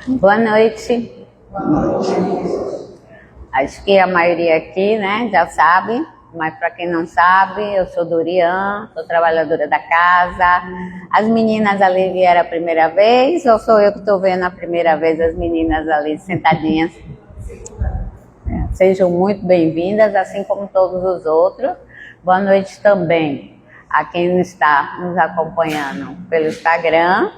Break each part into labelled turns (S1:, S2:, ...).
S1: Boa noite. Acho que a maioria aqui, né, já sabe, mas para quem não sabe, eu sou Dorian, sou trabalhadora da casa. As meninas ali vieram a primeira vez, ou sou eu que estou vendo a primeira vez as meninas ali sentadinhas? Sejam muito bem-vindas, assim como todos os outros. Boa noite também a quem está nos acompanhando pelo Instagram.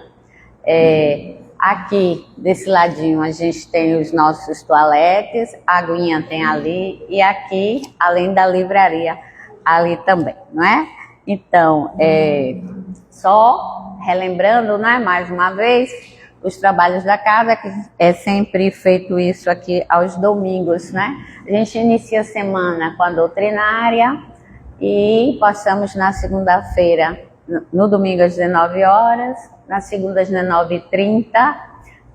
S1: Aqui, desse ladinho, a gente tem os nossos toaletes, a aguinha tem ali, e aqui, além da livraria, ali também, não é? Então, só relembrando, né, mais uma vez, os trabalhos da casa, que é sempre feito isso aqui aos domingos, né? A gente inicia a semana com a doutrinária e passamos na segunda-feira, no domingo às 19 horas, na segunda às 19h30,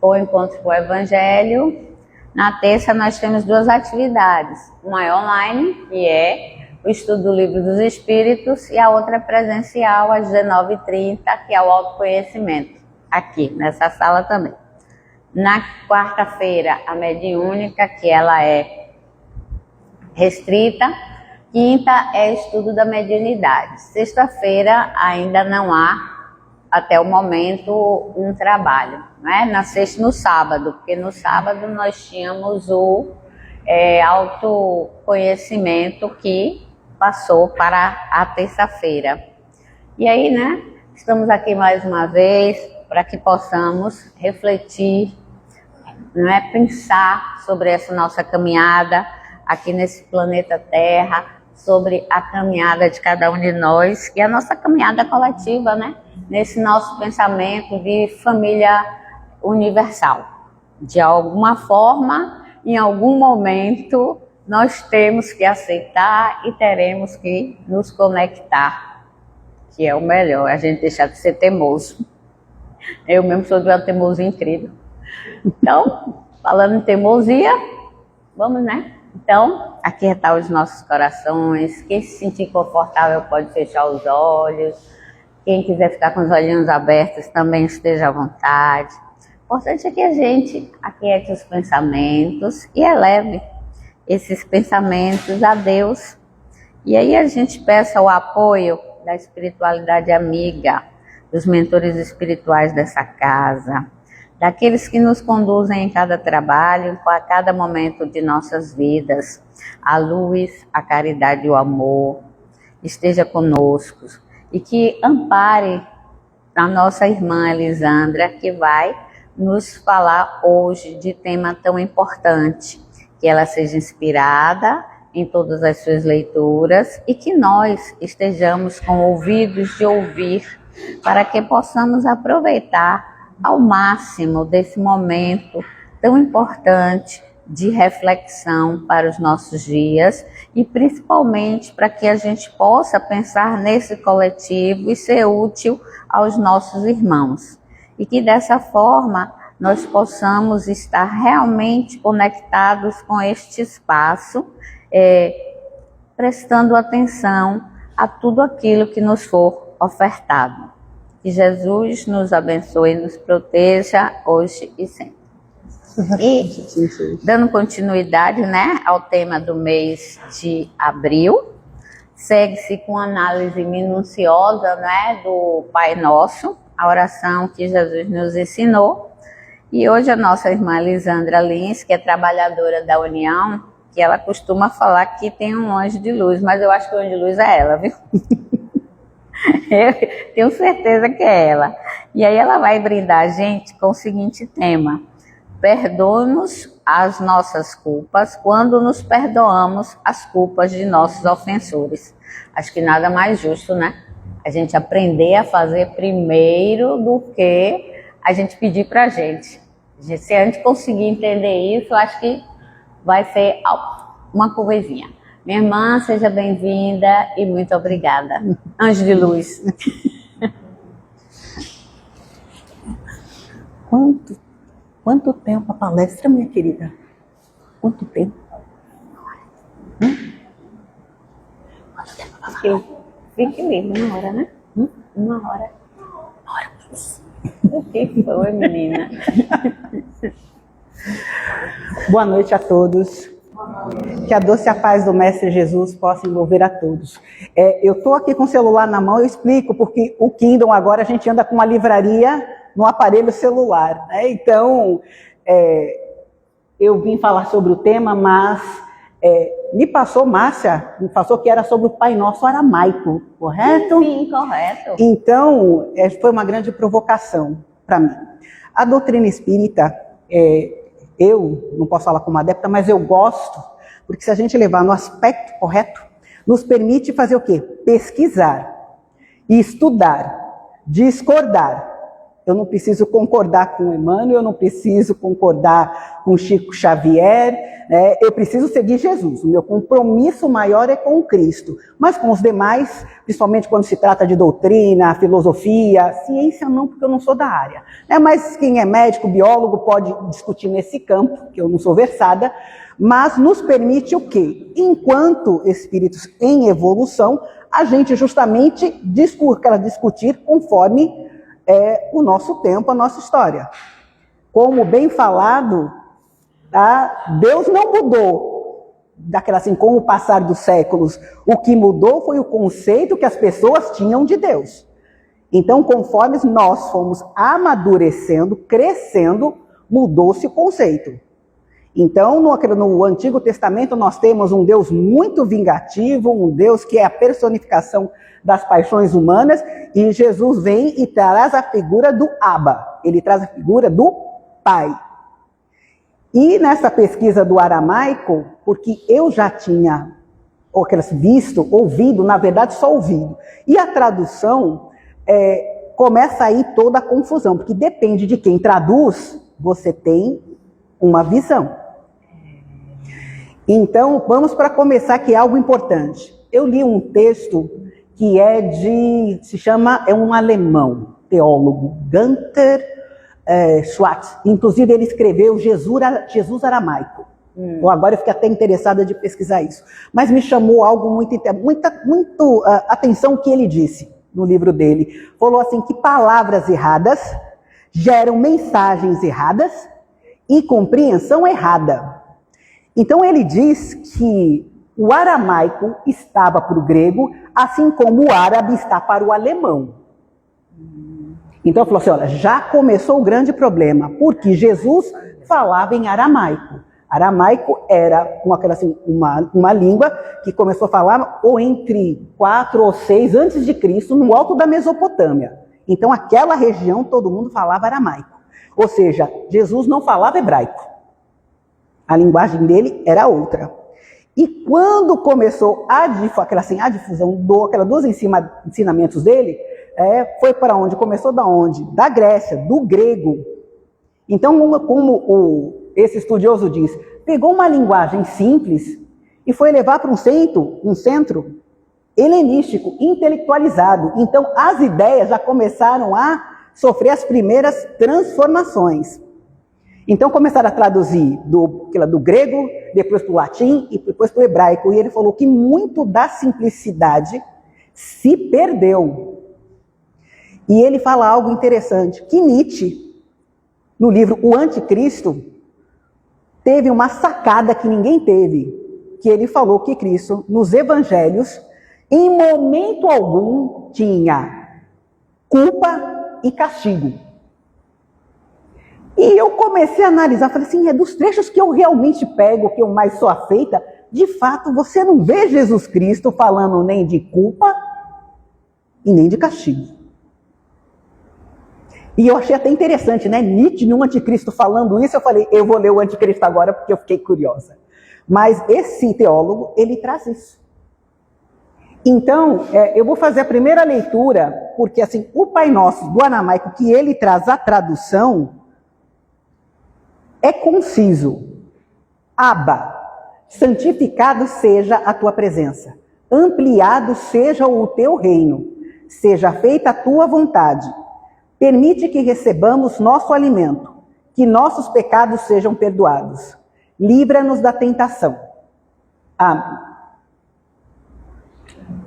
S1: o encontro com o Evangelho. Na terça nós temos duas atividades, uma é online, que é o estudo do Livro dos Espíritos, e a outra é presencial às 19h30, que é o autoconhecimento, aqui nessa sala também. Na quarta-feira, a mediúnica, que ela é restrita. Quinta é estudo da mediunidade. Sexta-feira ainda não há, até o momento, um trabalho, né? Na sexta e no sábado, porque no sábado nós tínhamos o autoconhecimento que passou para a terça-feira. E aí, né, estamos aqui mais uma vez para que possamos refletir, né, pensar sobre essa nossa caminhada aqui nesse planeta Terra, sobre a caminhada de cada um de nós e a nossa caminhada coletiva, né? Nesse nosso pensamento de família universal. De alguma forma, em algum momento, nós temos que aceitar e teremos que nos conectar, que é o melhor, a gente deixar de ser teimoso. Eu mesmo sou de uma teimosia incrível. Então, falando em teimosia, vamos, né? Então, aqui estão os nossos corações. Quem se sentir confortável pode fechar os olhos. Quem quiser ficar com os olhinhos abertos também esteja à vontade. O importante é que a gente aquiete os pensamentos e eleve esses pensamentos a Deus. E aí a gente peça o apoio da espiritualidade amiga, dos mentores espirituais dessa casa, daqueles que nos conduzem em cada trabalho, a cada momento de nossas vidas. A luz, a caridade e o amor esteja conosco e que ampare a nossa irmã Elisandra, que vai nos falar hoje de tema tão importante, que ela seja inspirada em todas as suas leituras e que nós estejamos com ouvidos de ouvir para que possamos aproveitar ao máximo desse momento tão importante de reflexão para os nossos dias e principalmente para que a gente possa pensar nesse coletivo e ser útil aos nossos irmãos. E que dessa forma nós possamos estar realmente conectados com este espaço, prestando atenção a tudo aquilo que nos for ofertado. Que Jesus nos abençoe e nos proteja hoje e sempre. E dando continuidade, né, ao tema do mês de abril, segue-se com análise minuciosa, né, do Pai Nosso, a oração que Jesus nos ensinou. E hoje a nossa irmã Elisandra Lins, que é trabalhadora da União, que ela costuma falar que tem um anjo de luz, mas eu acho que o anjo de luz é ela, viu? Eu tenho certeza que é ela. E aí ela vai brindar a gente com o seguinte tema: perdoa-nos as nossas culpas quando nos perdoamos as culpas de nossos ofensores. Acho que nada mais justo, né? A gente aprender a fazer primeiro do que a gente pedir pra gente. Se a gente conseguir entender isso, eu acho que vai ser uma coisinha. Minha irmã, seja bem-vinda e muito obrigada. Anjo de luz.
S2: Quanto tempo a palestra, minha querida? Quanto tempo? Quanto tempo a palestra?
S1: Fique mesmo, uma hora, né? Uma hora.
S2: Uma hora.
S1: O que foi, menina?
S2: Boa noite a todos. Que a doce a paz do Mestre Jesus possa envolver a todos. Eu estou aqui com o celular na mão, eu explico, porque o Kindle agora a gente anda com uma livraria no aparelho celular, né? Então, eu vim falar sobre o tema, mas Márcia, me passou que era sobre o Pai Nosso aramaico, correto?
S1: Sim, correto.
S2: Então, foi uma grande provocação para mim. A doutrina espírita, eu não posso falar como adepta, mas eu gosto, porque se a gente levar no aspecto correto, nos permite fazer o quê? Pesquisar, estudar, discordar. Eu não preciso concordar com o Emmanuel, eu não preciso concordar com Chico Xavier, né? Eu preciso seguir Jesus. O meu compromisso maior é com o Cristo. Mas com os demais, principalmente quando se trata de doutrina, filosofia, ciência não, porque eu não sou da área, né? Mas quem é médico, biólogo, pode discutir nesse campo, que eu não sou versada, mas nos permite o quê? Enquanto espíritos em evolução, a gente justamente discutir conforme o nosso tempo, a nossa história. Como bem falado, Deus não mudou com o passar dos séculos. O que mudou foi o conceito que as pessoas tinham de Deus. Então, conforme nós fomos amadurecendo, crescendo, mudou-se o conceito. Então, no Antigo Testamento, nós temos um Deus muito vingativo, um Deus que é a personificação das paixões humanas, e Jesus vem e traz a figura do Abba, ele traz a figura do Pai. E nessa pesquisa do aramaico, porque eu já tinha visto, ouvido, na verdade só ouvido, e a tradução começa aí toda a confusão, porque depende de quem traduz, você tem uma visão. Então, vamos para começar, que é algo importante. Eu li um texto que é um alemão, teólogo, Gunther Schwartz. Inclusive, ele escreveu Jesus Aramaico. Agora eu fiquei até interessada de pesquisar isso. Mas me chamou algo muito atenção que ele disse no livro dele. Falou assim, que palavras erradas geram mensagens erradas e compreensão errada. Então ele diz que o aramaico estava para o grego, assim como o árabe está para o alemão. Então ele falou assim, olha, já começou o grande problema, porque Jesus falava em aramaico. Aramaico era uma língua que começou a falar ou entre 4 ou 6 antes de Cristo, no alto da Mesopotâmia. Então aquela região todo mundo falava aramaico. Ou seja, Jesus não falava hebraico. A linguagem dele era outra. E quando começou a difusão dos ensinamentos dele, foi para onde? Começou da onde? Da Grécia, do grego. Então, como esse estudioso diz, pegou uma linguagem simples e foi levar para um centro helenístico, intelectualizado. Então, as ideias já começaram a sofrer as primeiras transformações. Então começaram a traduzir do grego, depois para o latim e depois para o hebraico. E ele falou que muito da simplicidade se perdeu. E ele fala algo interessante, que Nietzsche, no livro O Anticristo, teve uma sacada que ninguém teve, que ele falou que Cristo, nos evangelhos, em momento algum, tinha culpa e castigo. E eu comecei a analisar, falei assim, dos trechos que eu realmente pego, que eu mais sou afeita, de fato, você não vê Jesus Cristo falando nem de culpa e nem de castigo. E eu achei até interessante, né? Nietzsche no Anticristo falando isso, eu falei, eu vou ler o Anticristo agora porque eu fiquei curiosa. Mas esse teólogo, ele traz isso. Então, eu vou fazer a primeira leitura, porque assim, o Pai Nosso do aramaico, que ele traz a tradução, é conciso. Abba, santificado seja a tua presença, ampliado seja o teu reino, seja feita a tua vontade, permite que recebamos nosso alimento, que nossos pecados sejam perdoados, livra-nos da tentação. Amém.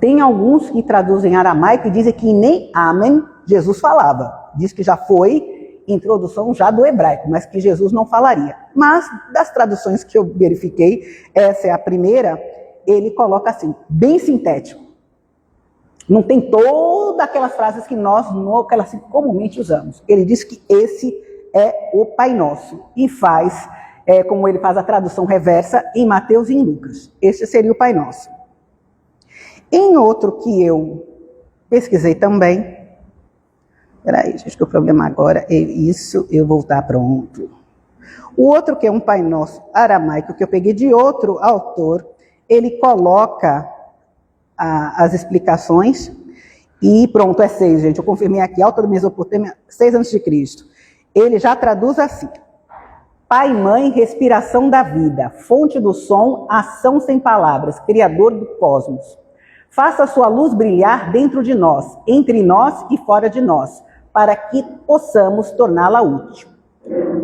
S2: Tem alguns que traduzem aramaico e dizem que nem amém Jesus falava, diz que já foi introdução já do hebraico, mas que Jesus não falaria. Mas, das traduções que eu verifiquei, essa é a primeira, ele coloca assim, bem sintético. Não tem todas aquelas frases que nós assim, comumente usamos. Ele diz que esse é o Pai Nosso e faz, como ele faz a tradução reversa em Mateus e em Lucas. Esse seria o Pai Nosso. Em outro que eu pesquisei também, peraí, acho que o problema agora é isso, eu voltar pronto. O outro que é um Pai Nosso aramaico, que eu peguei de outro autor, ele coloca as explicações, e pronto, é 6, gente, eu confirmei aqui, Alta da Mesopotâmia, 6 a.C. Ele já traduz assim, Pai e Mãe, respiração da vida, fonte do som, ação sem palavras, Criador do cosmos. Faça sua luz brilhar dentro de nós, entre nós e fora de nós, para que possamos torná-la útil.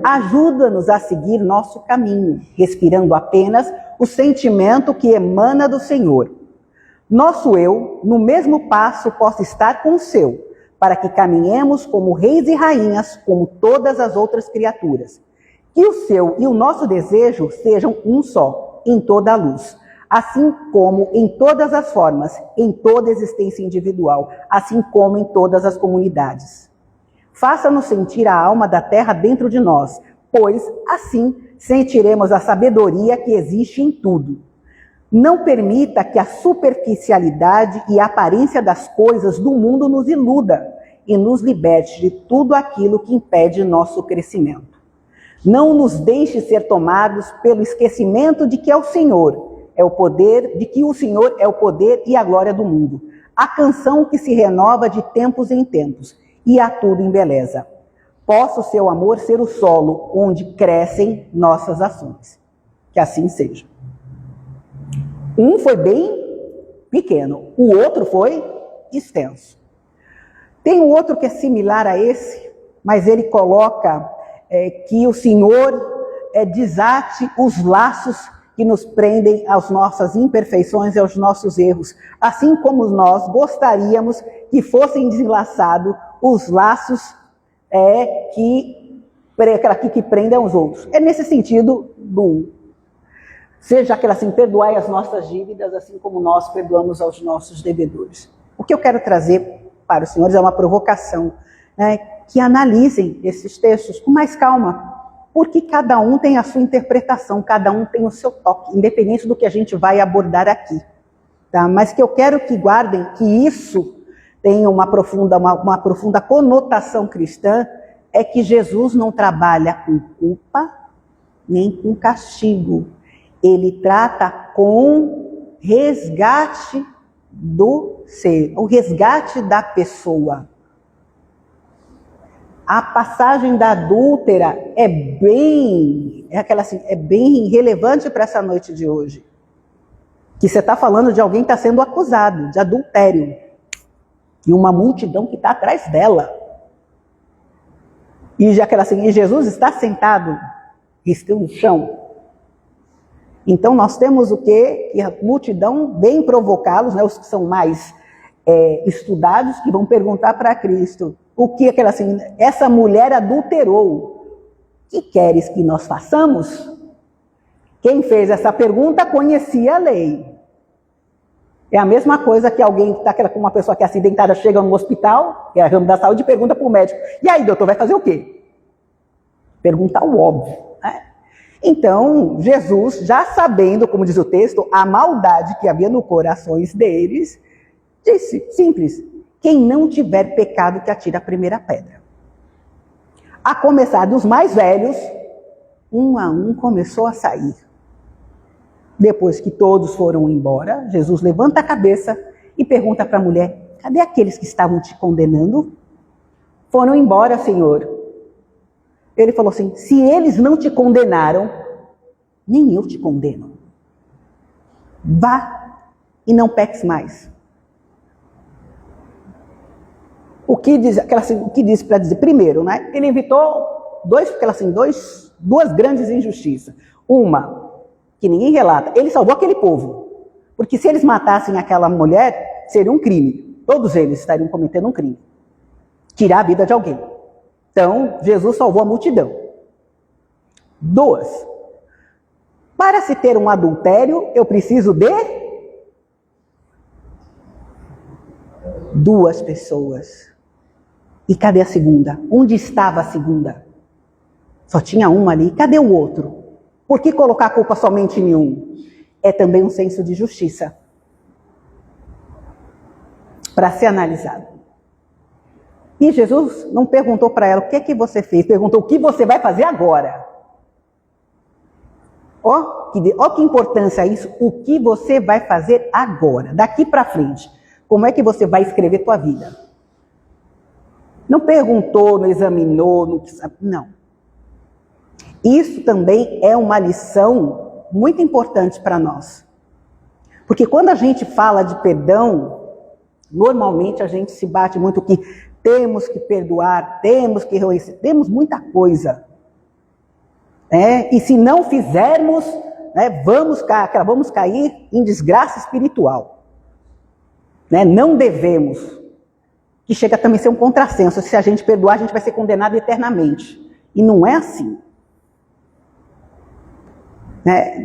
S2: Ajuda-nos a seguir nosso caminho, respirando apenas o sentimento que emana do Senhor. Nosso eu, no mesmo passo, possa estar com o seu, para que caminhemos como reis e rainhas, como todas as outras criaturas. Que o seu e o nosso desejo sejam um só, em toda a luz, assim como em todas as formas, em toda a existência individual, assim como em todas as comunidades. Faça-nos sentir a alma da terra dentro de nós, pois assim sentiremos a sabedoria que existe em tudo. Não permita que a superficialidade e a aparência das coisas do mundo nos iluda e nos liberte de tudo aquilo que impede nosso crescimento. Não nos deixe ser tomados pelo esquecimento de que é o Senhor, de que o Senhor é o poder e a glória do mundo, a canção que se renova de tempos em tempos e a tudo embeleza. Possa o seu amor ser o solo onde crescem nossas ações. Que assim seja. Um foi bem pequeno, o outro foi extenso. Tem um outro que é similar a esse, mas ele coloca que o Senhor desate os laços que nos prendem às nossas imperfeições e aos nossos erros, assim como nós gostaríamos que fossem desenlaçados os laços que prendem aos outros. É nesse sentido seja aquela assim, perdoai as nossas dívidas, assim como nós perdoamos aos nossos devedores. O que eu quero trazer para os senhores é uma provocação, né, que analisem esses textos com mais calma, porque cada um tem a sua interpretação, cada um tem o seu toque, independente do que a gente vai abordar aqui. Tá? Mas que eu quero que guardem que isso tem uma profunda conotação cristã, é que Jesus não trabalha com culpa nem com castigo. Ele trata com resgate do ser, o resgate da pessoa. A passagem da adúltera é bem relevante para essa noite de hoje. Que você está falando de alguém que está sendo acusado de adultério. E uma multidão que está atrás dela. E Jesus está sentado, no chão. Então nós temos o quê? Que a multidão vem provocá-los, né, os que são mais estudados, que vão perguntar para Cristo, o que essa mulher adulterou, que queres que nós façamos? Quem fez essa pergunta conhecia a lei. É a mesma coisa que alguém que está com uma pessoa que é acidentada, chega no hospital, que é a ramo da saúde, e pergunta para o médico, e aí, doutor, vai fazer o quê? Perguntar o óbvio, né? Então, Jesus, já sabendo, como diz o texto, a maldade que havia no corações deles, disse, simples, quem não tiver pecado que atire a primeira pedra. A começar dos mais velhos, um a um começou a sair. Depois que todos foram embora, Jesus levanta a cabeça e pergunta para a mulher, cadê aqueles que estavam te condenando? Foram embora, Senhor. Ele falou assim, se eles não te condenaram, nem eu te condeno. Vá e não peques mais. O que diz para dizer? Primeiro, né? Ele evitou duas grandes injustiças. Uma, que ninguém relata, ele salvou aquele povo. Porque se eles matassem aquela mulher, seria um crime. Todos eles estariam cometendo um crime. Tirar a vida de alguém. Então, Jesus salvou a multidão. 2. Para se ter um adultério, eu preciso de 2 pessoas. E cadê a segunda? Onde estava a segunda? Só tinha uma ali. Cadê o outro? Por que colocar a culpa somente em um? É também um senso de justiça para ser analisado. E Jesus não perguntou para ela o que é que você fez, perguntou o que você vai fazer agora. Ó que importância isso, o que você vai fazer agora, daqui para frente. Como é que você vai escrever tua vida? Não perguntou, não examinou, não. Isso também é uma lição muito importante para nós. Porque quando a gente fala de perdão, normalmente a gente se bate muito que temos que perdoar, temos que reconhecer, temos muita coisa. E se não fizermos, vamos cair em desgraça espiritual. Não devemos. Que chega também a ser um contrassenso. Se a gente perdoar, a gente vai ser condenado eternamente. E não é assim.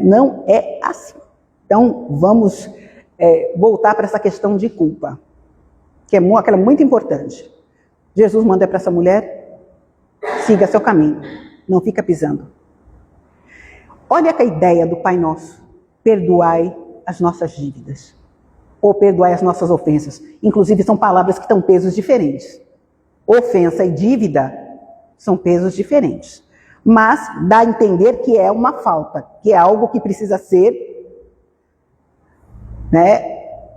S2: Não é assim. Então, vamos voltar para essa questão de culpa, que é aquela muito importante. Jesus manda para essa mulher, siga seu caminho, não fica pisando. Olha que a ideia do Pai Nosso, perdoai as nossas dívidas, ou perdoai as nossas ofensas. Inclusive são palavras que têm pesos diferentes. Ofensa e dívida são pesos diferentes. Mas dá a entender que é uma falta, que é algo que precisa ser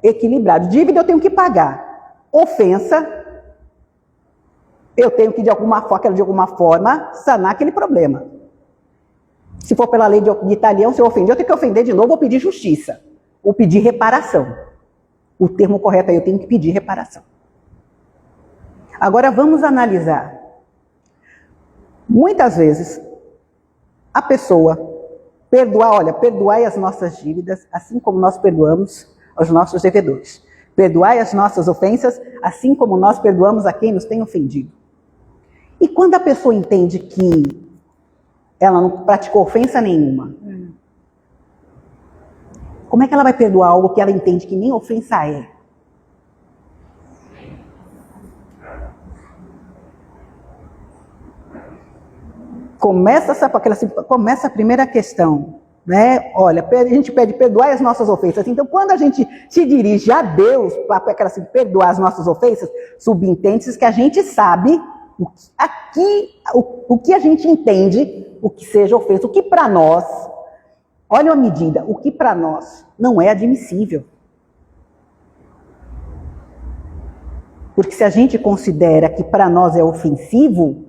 S2: equilibrado. Dívida eu tenho que pagar. Ofensa, eu tenho que de alguma forma sanar aquele problema. Se for pela lei de italiano, se eu ofender, eu tenho que ofender de novo ou pedir justiça. Ou pedir reparação. O termo correto aí, eu tenho que pedir reparação. Agora vamos analisar. Muitas vezes, a pessoa perdoai as nossas dívidas, assim como nós perdoamos aos nossos devedores. Perdoai as nossas ofensas, assim como nós perdoamos a quem nos tem ofendido. E quando a pessoa entende que ela não praticou ofensa nenhuma, como é que ela vai perdoar algo que ela entende que nem ofensa é? Começa a primeira questão, Olha, a gente pede perdoar as nossas ofensas. Então, quando a gente se dirige a Deus para perdoar as nossas ofensas, subentende-se que a gente sabe o que a gente entende, o que seja ofensa, o que para nós, olha a medida, o que para nós não é admissível. Porque se a gente considera que para nós é ofensivo,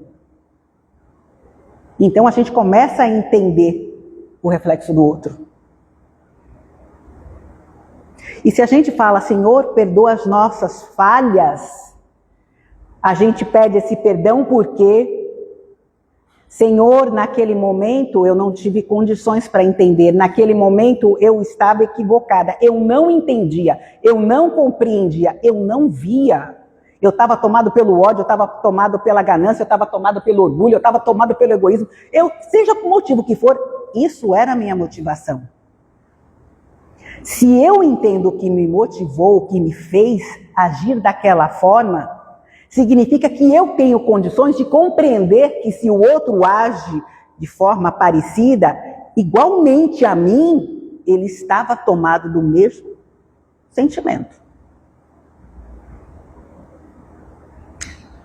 S2: então a gente começa a entender o reflexo do outro. E se a gente fala, Senhor, perdoa as nossas falhas, a gente pede esse perdão porque, Senhor, naquele momento eu não tive condições para entender, naquele momento eu estava equivocada, eu não entendia, eu não compreendia, eu não via. Eu estava tomado pelo ódio, eu estava tomado pela ganância, eu estava tomado pelo orgulho, eu estava tomado pelo egoísmo. Seja por motivo que for, isso era a minha motivação. Se eu entendo o que me motivou, o que me fez agir daquela forma, significa que eu tenho condições de compreender que se o outro age de forma parecida, igualmente a mim, ele estava tomado do mesmo sentimento.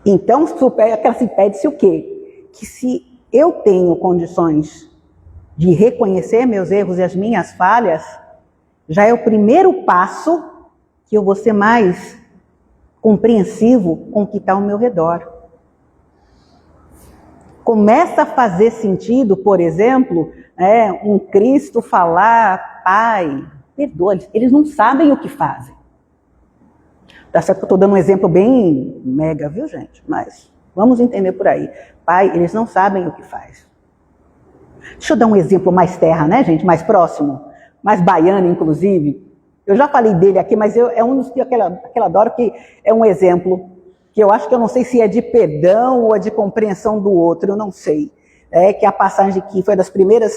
S2: Então, se pede-se o quê? Que se eu tenho condições de reconhecer meus erros e as minhas falhas, já é o primeiro passo que eu vou ser mais compreensivo com o que está ao meu redor. Começa a fazer sentido, por exemplo, um Cristo falar, Pai, perdoa, eles não sabem o que fazem. Tá certo que eu estou dando um exemplo bem mega, viu, gente? Mas vamos entender por aí. Pai, eles não sabem o que faz. Deixa eu dar um exemplo mais terra, né, gente? Mais próximo. Mais baiano, inclusive. Eu já falei dele aqui, mas é um dos que eu adoro, que é um exemplo. que eu acho que eu não sei se é de perdão ou é de compreensão do outro, eu não sei. Que a passagem que foi das primeiras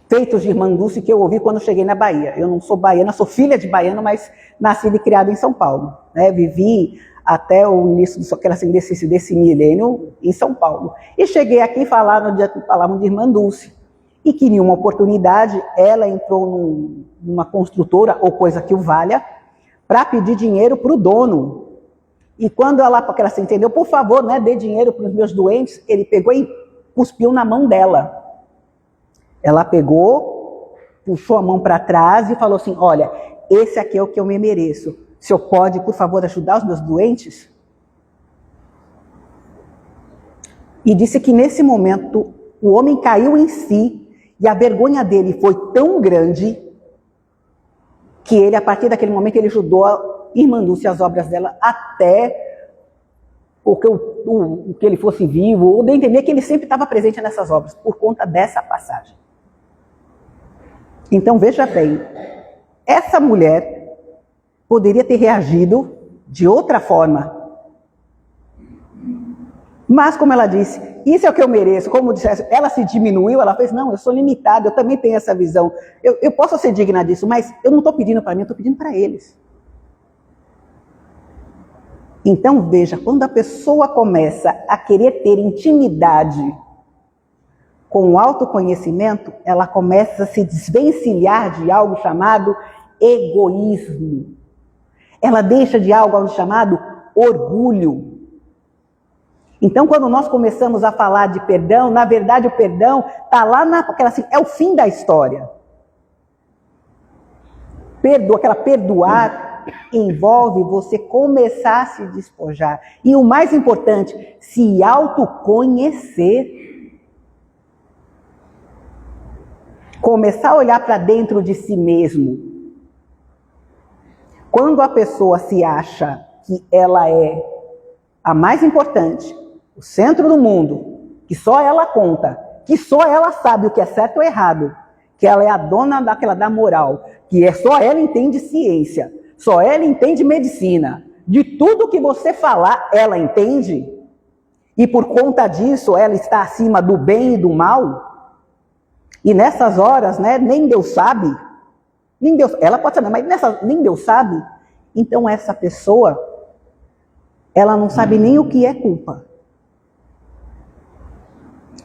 S2: feitos de Irmã Dulce que eu ouvi quando cheguei na Bahia. Eu não sou baiana, sou filha de baiano, mas nasci e criada em São Paulo. Vivi até o início desse milênio em São Paulo. E cheguei aqui e falavam de Irmã Dulce. E que em uma oportunidade ela entrou numa construtora, ou coisa que o valha, para pedir dinheiro para o dono. E quando porque ela se entendeu, por favor, dê dinheiro para os meus doentes, ele pegou e cuspiu na mão dela. Ela pegou, puxou a mão para trás e falou assim, olha, esse aqui é o que eu me mereço. O senhor pode, por favor, ajudar os meus doentes? E disse que nesse momento o homem caiu em si e a vergonha dele foi tão grande que ele, a partir daquele momento, ele ajudou a Irmã Dulce as obras dela até o que ele fosse vivo, ou de entender que ele sempre estava presente nessas obras, por conta dessa passagem. Então, veja bem, essa mulher poderia ter reagido de outra forma. Mas, como ela disse, isso é o que eu mereço. Como dissesse, ela se diminuiu, ela fez, não, eu sou limitada, eu também tenho essa visão. Eu posso ser digna disso, mas eu não estou pedindo para mim, eu estou pedindo para eles. Então, veja, quando a pessoa começa a querer ter intimidade com o autoconhecimento, ela começa a se desvencilhar de algo chamado egoísmo. Ela deixa de algo chamado orgulho. Então, quando nós começamos a falar de perdão, na verdade o perdão está lá é o fim da história. Perdoar envolve você começar a se despojar. E o mais importante, se autoconhecer. Começar a olhar para dentro de si mesmo. Quando a pessoa se acha que ela é a mais importante, o centro do mundo, que só ela conta, que só ela sabe o que é certo ou errado, que ela é a dona da moral, que só ela entende ciência, só ela entende medicina, de tudo que você falar, ela entende, e por conta disso ela está acima do bem e do mal, e nessas horas, nem Deus sabe, ela pode saber, mas nem Deus sabe, então essa pessoa, ela não sabe nem o que é culpa.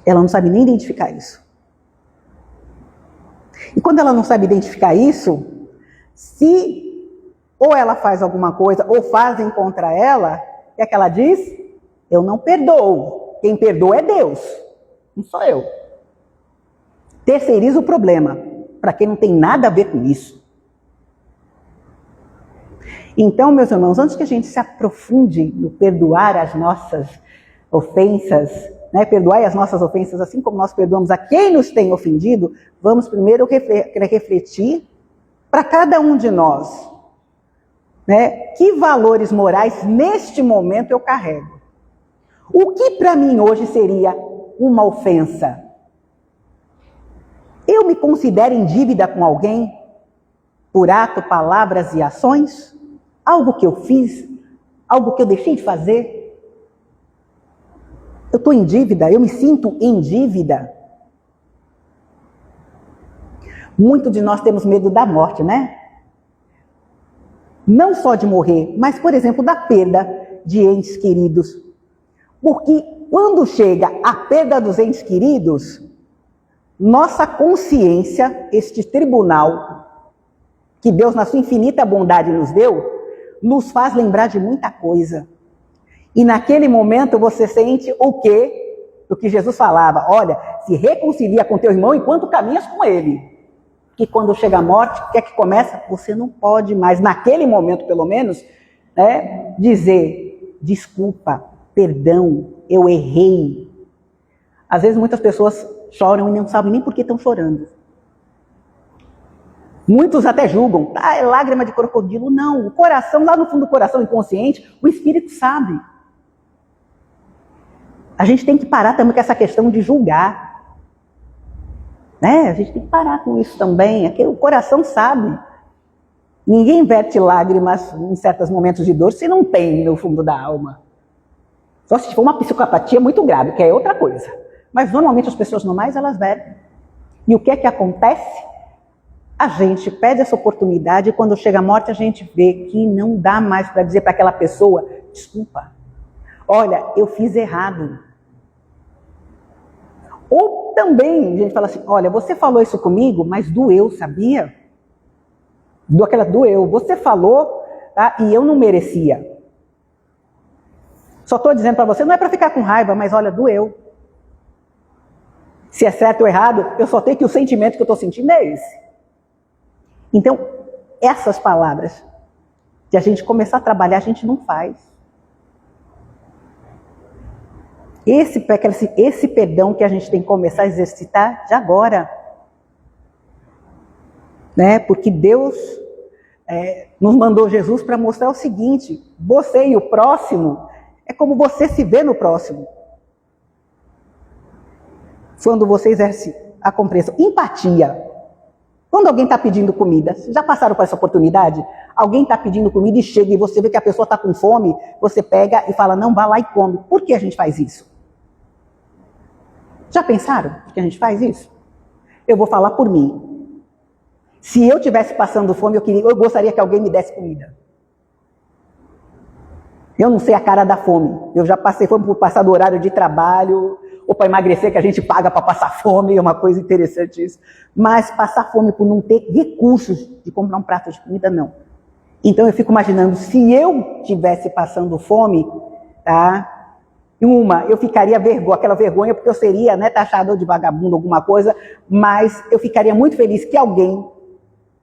S2: Ela não sabe nem identificar isso. E quando ela não sabe identificar isso, se ou ela faz alguma coisa, ou fazem contra ela, o que é que ela diz? Eu não perdoo. Quem perdoa é Deus, não sou eu. Terceiriza o problema, para quem não tem nada a ver com isso. Então, meus irmãos, antes que a gente se aprofunde no perdoar as nossas ofensas, perdoai as nossas ofensas, assim como nós perdoamos a quem nos tem ofendido, vamos primeiro refletir para cada um de nós, que valores morais neste momento eu carrego. O que para mim hoje seria uma ofensa? Eu me considero em dívida com alguém por ato, palavras e ações? Algo que eu fiz? Algo que eu deixei de fazer? Eu estou em dívida, eu me sinto em dívida. Muitos de nós temos medo da morte, Não só de morrer, mas, por exemplo, da perda de entes queridos. Porque quando chega a perda dos entes queridos, nossa consciência, este tribunal que Deus, na sua infinita bondade, nos deu, nos faz lembrar de muita coisa. E naquele momento você sente o quê? O que Jesus falava, olha, se reconcilia com teu irmão enquanto caminhas com ele. Que quando chega a morte, o que é que começa? Você não pode mais, naquele momento pelo menos, dizer, desculpa, perdão, eu errei. Às vezes muitas pessoas choram e não sabem nem por que estão chorando. Muitos até julgam, é lágrima de crocodilo. Não, o coração, lá no fundo do coração inconsciente, o espírito sabe. A gente tem que parar também com essa questão de julgar. A gente tem que parar com isso também. O coração sabe. Ninguém verte lágrimas em certos momentos de dor se não tem no fundo da alma. Só se for uma psicopatia muito grave, que é outra coisa. Mas normalmente as pessoas normais, elas vertem. E o que é que acontece? A gente pede essa oportunidade e quando chega a morte a gente vê que não dá mais para dizer para aquela pessoa, desculpa, olha, eu fiz errado. Ou também a gente fala assim, olha, você falou isso comigo, mas doeu, sabia? Doeu. Você falou, tá? E eu não merecia. Só estou dizendo para você, não é para ficar com raiva, mas olha, doeu. Se é certo ou errado, eu só tenho que o sentimento que eu estou sentindo é esse. Então, essas palavras, de a gente começar a trabalhar, a gente não faz. Esse perdão que a gente tem que começar a exercitar de agora. Né? Porque Deus nos mandou Jesus para mostrar o seguinte, você e o próximo, é como você se vê no próximo. Quando você exerce a compreensão, empatia. Quando alguém está pedindo comida, já passaram por essa oportunidade? Alguém está pedindo comida e chega e você vê que a pessoa está com fome, você pega e fala, não, vá lá e come. Por que a gente faz isso? Já pensaram que a gente faz isso? Eu vou falar por mim. Se eu estivesse passando fome, eu gostaria que alguém me desse comida. Eu não sei a cara da fome. Eu já passei fome por passar do horário de trabalho, ou para emagrecer, que a gente paga para passar fome, é uma coisa interessante isso. Mas passar fome por não ter recursos de comprar um prato de comida, não. Então eu fico imaginando, se eu estivesse passando fome, tá? Eu ficaria aquela vergonha, porque eu seria, né, taxado de vagabundo, alguma coisa, mas eu ficaria muito feliz que alguém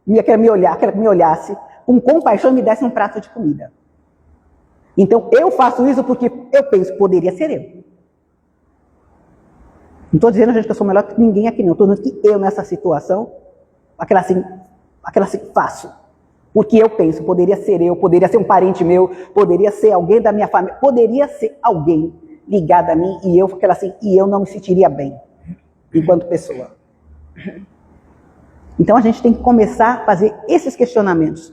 S2: me olhasse com compaixão e me desse um prato de comida. Então eu faço isso porque eu penso, poderia ser eu. Não estou dizendo, gente, que eu sou melhor que ninguém aqui, não. Estou dizendo que eu, nessa situação, aquela assim, faço. Porque eu penso, poderia ser eu, poderia ser um parente meu, poderia ser alguém da minha família, poderia ser alguém ligado a mim, e eu não me sentiria bem, enquanto pessoa. Então a gente tem que começar a fazer esses questionamentos.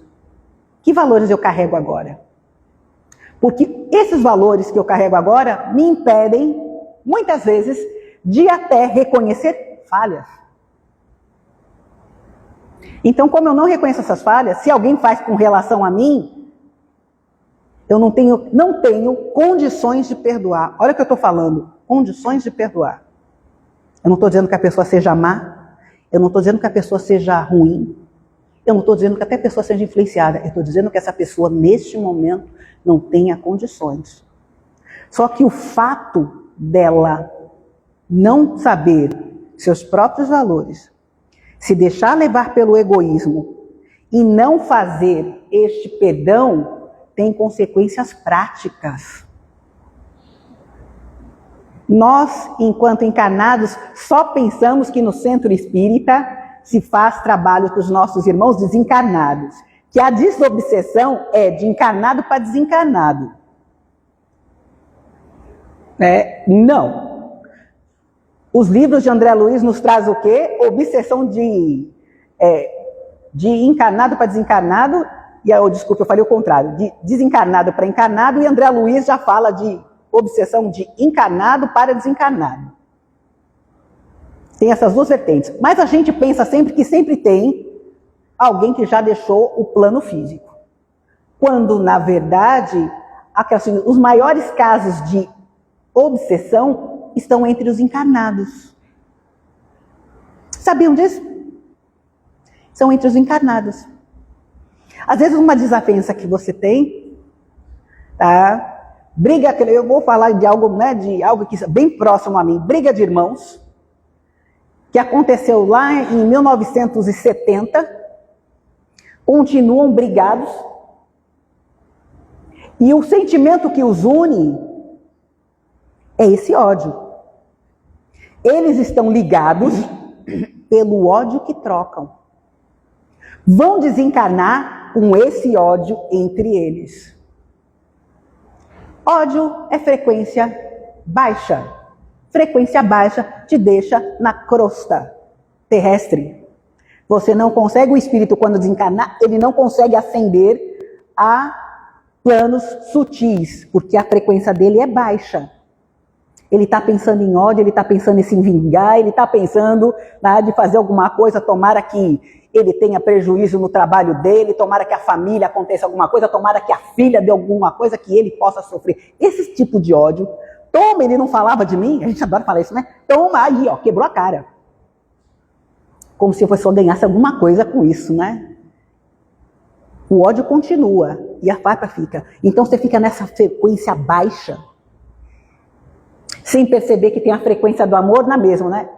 S2: Que valores eu carrego agora? Porque esses valores que eu carrego agora me impedem, muitas vezes, de até reconhecer falhas. Então, como eu não reconheço essas falhas, se alguém faz com relação a mim, eu não tenho condições de perdoar. Olha o que eu estou falando, condições de perdoar. Eu não estou dizendo que a pessoa seja má, eu não estou dizendo que a pessoa seja ruim, eu não estou dizendo que até a pessoa seja influenciada, eu estou dizendo que essa pessoa, neste momento, não tenha condições. Só que o fato dela não saber seus próprios valores, se deixar levar pelo egoísmo e não fazer este perdão, tem consequências práticas. Nós, enquanto encarnados, só pensamos que no centro espírita se faz trabalho com os nossos irmãos desencarnados, que a desobsessão é de encarnado para desencarnado. Não. Os livros de André Luiz nos trazem o quê? Obsessão de encarnado para desencarnado, desculpa, eu falei o contrário, de desencarnado para encarnado, e André Luiz já fala de obsessão de encarnado para desencarnado. Tem essas duas vertentes. Mas a gente pensa sempre que sempre tem alguém que já deixou o plano físico. Quando, na verdade, os maiores casos de obsessão estão entre os encarnados. Sabiam disso? São entre os encarnados. Às vezes uma desavença que você tem, tá? Briga, eu vou falar de algo, né, de algo que é bem próximo a mim, briga de irmãos, que aconteceu lá em 1970, continuam brigados, e o sentimento que os une é esse ódio. Eles estão ligados pelo ódio que trocam. Vão desencarnar com esse ódio entre eles. Ódio é frequência baixa. Frequência baixa te deixa na crosta terrestre. Você não consegue, o espírito quando desencarnar, ele não consegue ascender a planos sutis, porque a frequência dele é baixa. Ele está pensando em ódio, ele está pensando em se vingar, ele está pensando de fazer alguma coisa, tomara que ele tenha prejuízo no trabalho dele, tomara que a família aconteça alguma coisa, tomara que a filha dê alguma coisa que ele possa sofrer. Esse tipo de ódio, toma, ele não falava de mim, a gente adora falar isso, né? Toma aí, ó, quebrou a cara. Como se você só ganhasse alguma coisa com isso, né? O ódio continua e a farpa fica. Então você fica nessa frequência baixa, sem perceber que tem a frequência do amor na mesma, né?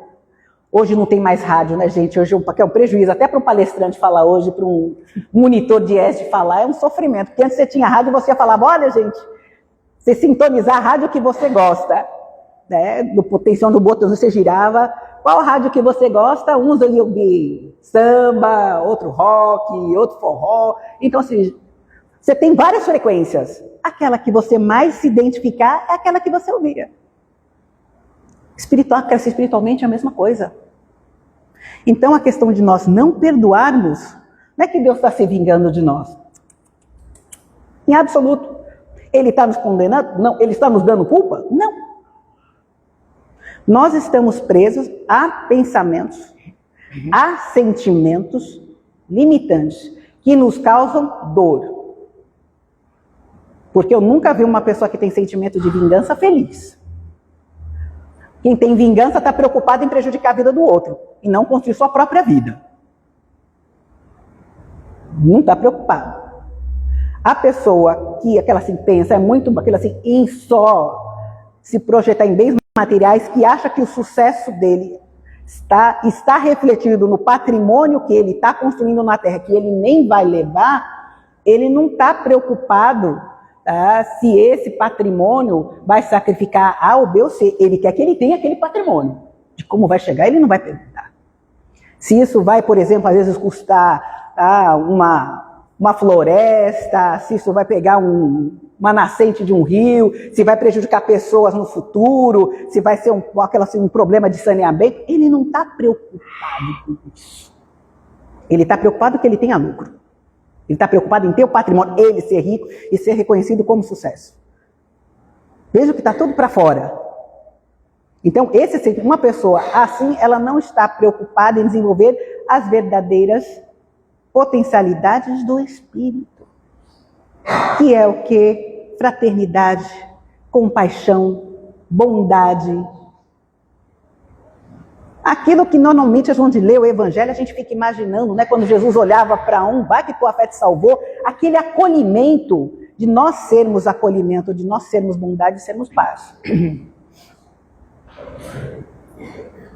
S2: Hoje não tem mais rádio, né, gente? Hoje é um prejuízo, até para um palestrante falar hoje, para um monitor de ESD falar, é um sofrimento. Porque antes você tinha rádio e você falava, olha, gente, você sintonizar a rádio que você gosta, né? Do potencial do botão, você girava, qual rádio que você gosta? Uns eu ouvir samba, outro rock, outro forró. Então, assim, você tem várias frequências. Aquela que você mais se identificar é aquela que você ouvia. Crescer espiritualmente é a mesma coisa. Então a questão de nós não perdoarmos, não é que Deus está se vingando de nós. Em absoluto. Ele está nos condenando? Não. Ele está nos dando culpa? Não. Nós estamos presos a pensamentos, a sentimentos limitantes, que nos causam dor. Porque eu nunca vi uma pessoa que tem sentimento de vingança feliz. Quem tem vingança está preocupado em prejudicar a vida do outro e não construir sua própria vida. Não está preocupado. A pessoa que aquela assim pensa é muito aquela assim em só se projetar em bens materiais, que acha que o sucesso dele está refletido no patrimônio que ele está construindo na Terra, que ele nem vai levar, ele não está preocupado se esse patrimônio vai sacrificar A ou B ou C. Ele quer que ele tenha aquele patrimônio. De como vai chegar, ele não vai perguntar. Se isso vai, por exemplo, às vezes custar uma floresta, se isso vai pegar uma nascente de um rio, se vai prejudicar pessoas no futuro, se vai ser um problema de saneamento, ele não está preocupado com isso. Ele está preocupado que ele tenha lucro. Ele está preocupado em ter o patrimônio, ele ser rico e ser reconhecido como sucesso. Veja que está tudo para fora. Então, uma pessoa assim, ela não está preocupada em desenvolver as verdadeiras potencialidades do espírito. Que é o quê? Fraternidade, compaixão, bondade. Aquilo que normalmente a gente lê o Evangelho, a gente fica imaginando, né? Quando Jesus olhava para vai que tua fé te salvou, aquele acolhimento, de nós sermos acolhimento, de nós sermos bondade, de sermos paz.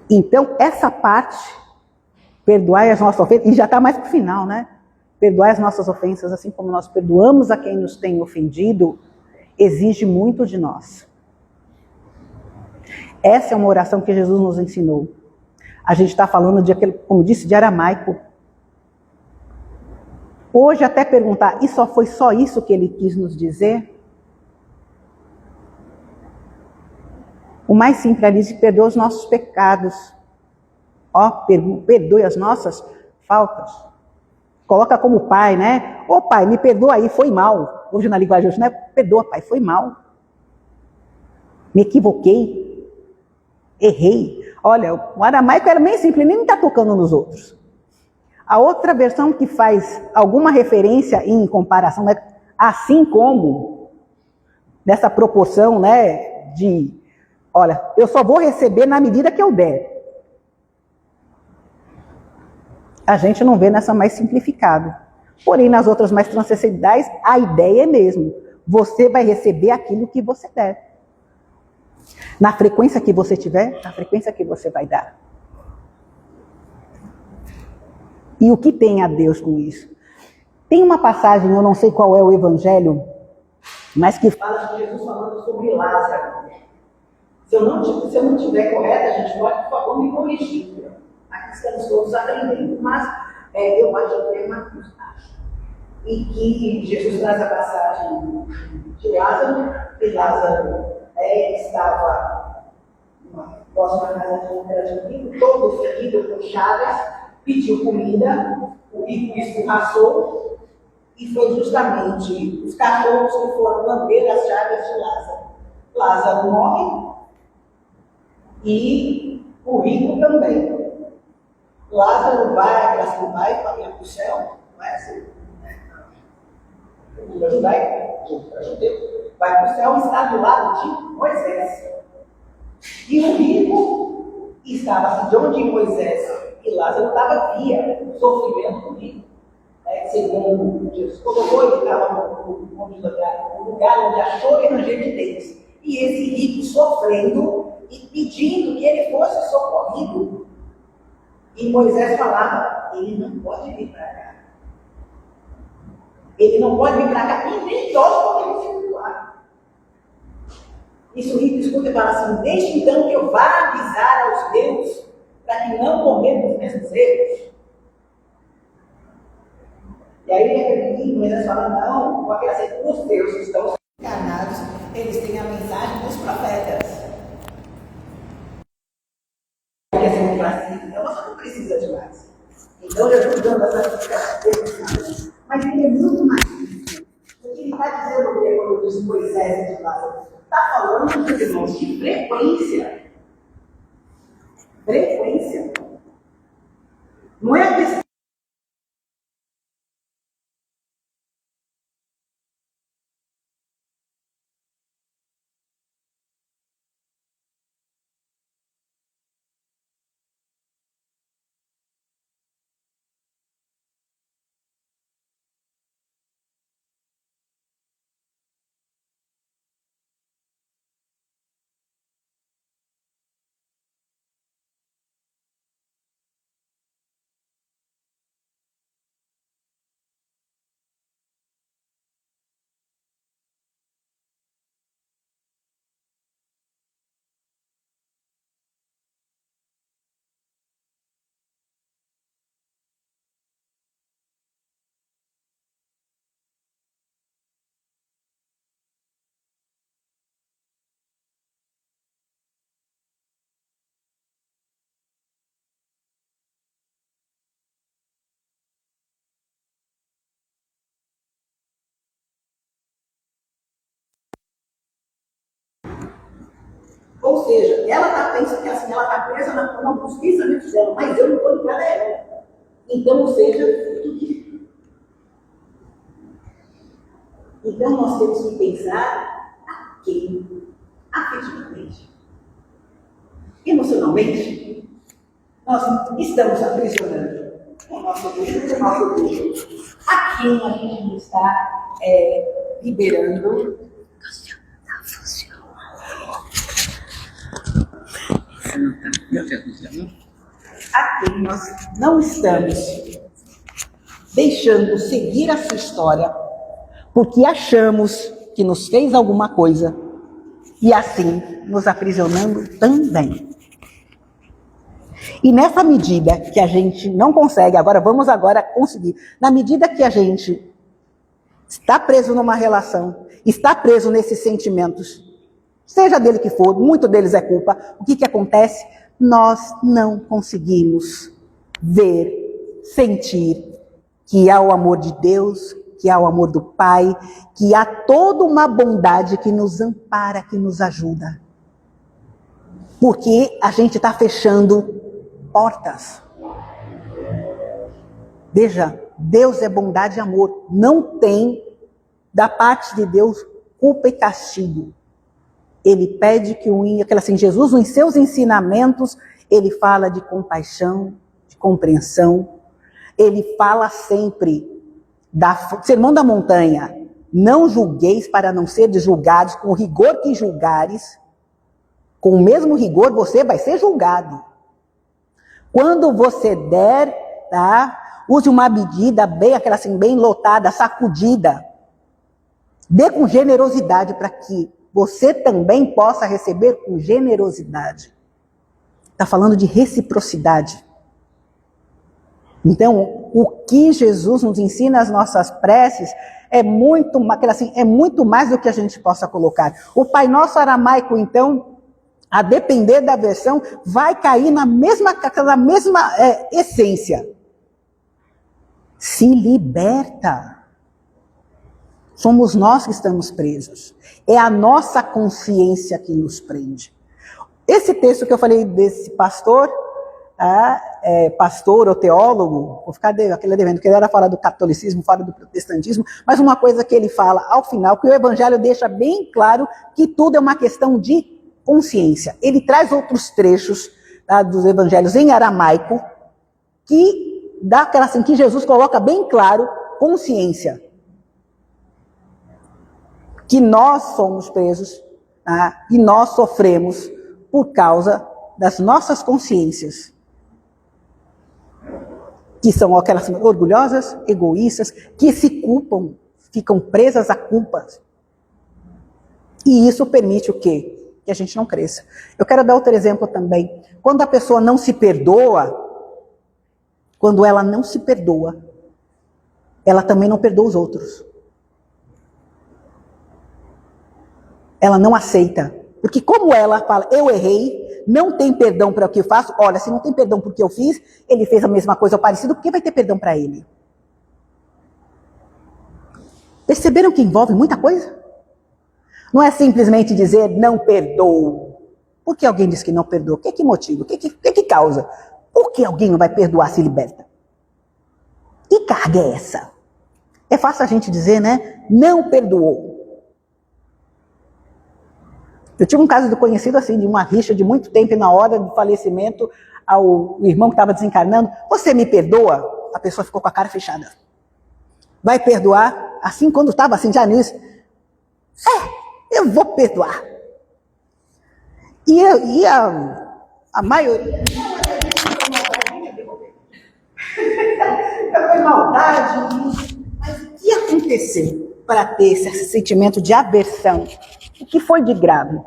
S2: Então, essa parte, perdoai as nossas ofensas, e já está mais para o final, né? Perdoai as nossas ofensas, assim como nós perdoamos a quem nos tem ofendido, exige muito de nós. Essa é uma oração que Jesus nos ensinou. A gente está falando de aquele, como disse, de aramaico. Hoje até perguntar, e foi só isso que ele quis nos dizer? O mais simples é dizer, perdoa os nossos pecados. Perdoe as nossas faltas. Coloca como pai, né? Ô pai, me perdoa aí, foi mal. Hoje na linguagem hoje, né? Perdoa, pai, foi mal. Me equivoquei. Errei. Olha, o aramaico era bem simples, ele nem está tocando nos outros. A outra versão que faz alguma referência em comparação, né, assim como, nessa proporção, né, olha, eu só vou receber na medida que eu der. A gente não vê nessa mais simplificado. Porém, nas outras mais transcendentais, a ideia é mesmo. Você vai receber aquilo que você der. Na frequência que você tiver, na frequência que você vai dar. E o que tem a Deus com isso? Tem uma passagem, eu não sei qual é o evangelho, mas que fala de Jesus falando sobre Lázaro. Se eu não tiver correta, a gente pode, por favor, me corrigir. Aqui estamos todos aprendendo, mas eu acho que é Marcos. E que Jesus traz a passagem de Lázaro, e Lázaro estava próximo à casa de um grande amigo, todo ferido com chagas, pediu comida, o rico escorraçou, e foi justamente os cachorros que foram lamber as chagas de Lázaro. Lázaro morre e o rico também. Lázaro vai para o céu, não é assim? O judaico, vai para o céu e está do lado de Moisés. E o rico estava de onde Moisés e Lázaro estava via o sofrimento do rico. Segundo Jesus colocou, ele estava no lugar onde achou emergente deles. E esse rico sofrendo e pedindo que ele fosse socorrido. E Moisés falava, ele não pode vir para cá. Ele não pode vir para cá, e nem nós podemos circular. Isso o rico escuta e fala assim, deixe então que eu vá avisar aos meus, para que não cometam os mesmos erros. E aí ele acredita, Moisés fala, não, porque assim, os teus estão enganados, eles têm a mensagem dos profetas. Porque assim, então você não precisa de mais. Então Jesus dando essa explicação, mas ele é muito mais difícil. O que ele está dizendo quando diz Moisés de Lázaro? Está falando, meus irmãos, de frequência. Frequência. Não é a questão. Ou seja, ela está pensando que assim, ela está presa nos pensamentos dela, mas eu não estou ligada a ela. Então, ou seja, tudo isso. Então, nós temos que pensar a quem? Afetivamente. Emocionalmente, nós estamos aprisionando o nosso Deus, o nosso Deus. A quem a gente está liberando? A quem nós não estamos deixando seguir a sua história, porque achamos que nos fez alguma coisa, e assim nos aprisionando também. E nessa medida que a gente não consegue, vamos conseguir, na medida que a gente está preso numa relação, está preso nesses sentimentos, seja dele que for, muito deles é culpa, o que acontece? Nós não conseguimos ver, sentir que há o amor de Deus, que há o amor do Pai, que há toda uma bondade que nos ampara, que nos ajuda. Porque a gente está fechando portas. Veja, Deus é bondade e amor. Não tem, da parte de Deus, culpa e castigo. Ele pede que Jesus, em seus ensinamentos, ele fala de compaixão, de compreensão. Ele fala sempre Sermão da Montanha. Não julgueis para não seres julgados, com o rigor que julgares, com o mesmo rigor você vai ser julgado. Quando você der, use uma medida bem lotada, sacudida. Dê com generosidade para que você também possa receber com generosidade. Está falando de reciprocidade. Então, o que Jesus nos ensina nas nossas preces é muito mais do que a gente possa colocar. O Pai Nosso aramaico, então, A depender da versão, vai cair na mesma essência. Se liberta. Somos nós que estamos presos. É a nossa consciência que nos prende. Esse texto que eu falei desse pastor, pastor ou teólogo, vou ficar aquele devendo, que ele era falar do catolicismo, fala do protestantismo, mas uma coisa que ele fala ao final, que o evangelho deixa bem claro que tudo é uma questão de consciência. Ele traz outros trechos dos evangelhos em aramaico, que dá aquela assim, que Jesus coloca bem claro, consciência. Que nós somos presos, e nós sofremos por causa das nossas consciências, que são aquelas orgulhosas, egoístas, que se culpam, ficam presas a culpas. E isso permite o quê? Que a gente não cresça. Eu quero dar outro exemplo também. Quando a pessoa não se perdoa, quando ela não se perdoa, ela também não perdoa os outros. Ela não aceita. Porque como ela fala, eu errei, não tem perdão para o que eu faço, olha, se não tem perdão por o que eu fiz, ele fez a mesma coisa ou parecido, por que vai ter perdão para ele? Perceberam que envolve muita coisa? Não é simplesmente dizer não perdoo. Por que alguém diz que não perdoa? O que motiva? O que causa? Por que alguém não vai perdoar, se liberta? Que carga é essa? É fácil a gente dizer, né? Não perdoou. Eu tive um caso de conhecido assim, de uma rixa de muito tempo, e na hora do falecimento, o irmão que estava desencarnando, você me perdoa? A pessoa ficou com a cara fechada. Vai perdoar? Assim, quando estava assim, já nisso, eu vou perdoar. E a maioria... Foi maldade. Mas o que aconteceu para ter esse sentimento de aversão? O que foi de grave?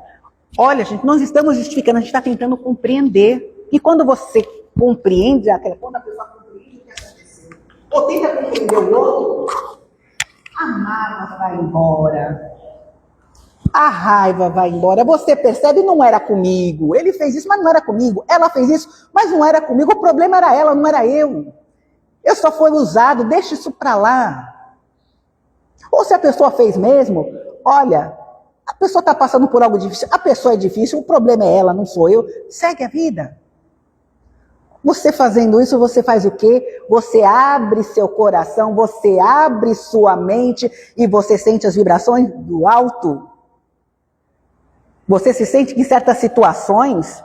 S2: Olha, gente, nós estamos justificando, a gente está tentando compreender. E quando você compreende, quando a pessoa compreende o que aconteceu, ou tenta compreender o outro, a mágoa vai embora. A raiva vai embora. Você percebe, não era comigo. Ele fez isso, mas não era comigo. Ela fez isso, mas não era comigo. O problema era ela, não era eu. Eu só fui usado, deixa isso para lá. Ou se a pessoa fez mesmo, olha... A pessoa está passando por algo difícil, a pessoa é difícil, o problema é ela, não sou eu. Segue a vida. Você fazendo isso, você faz o quê? Você abre seu coração, você abre sua mente e você sente as vibrações do alto. Você se sente que em certas situações,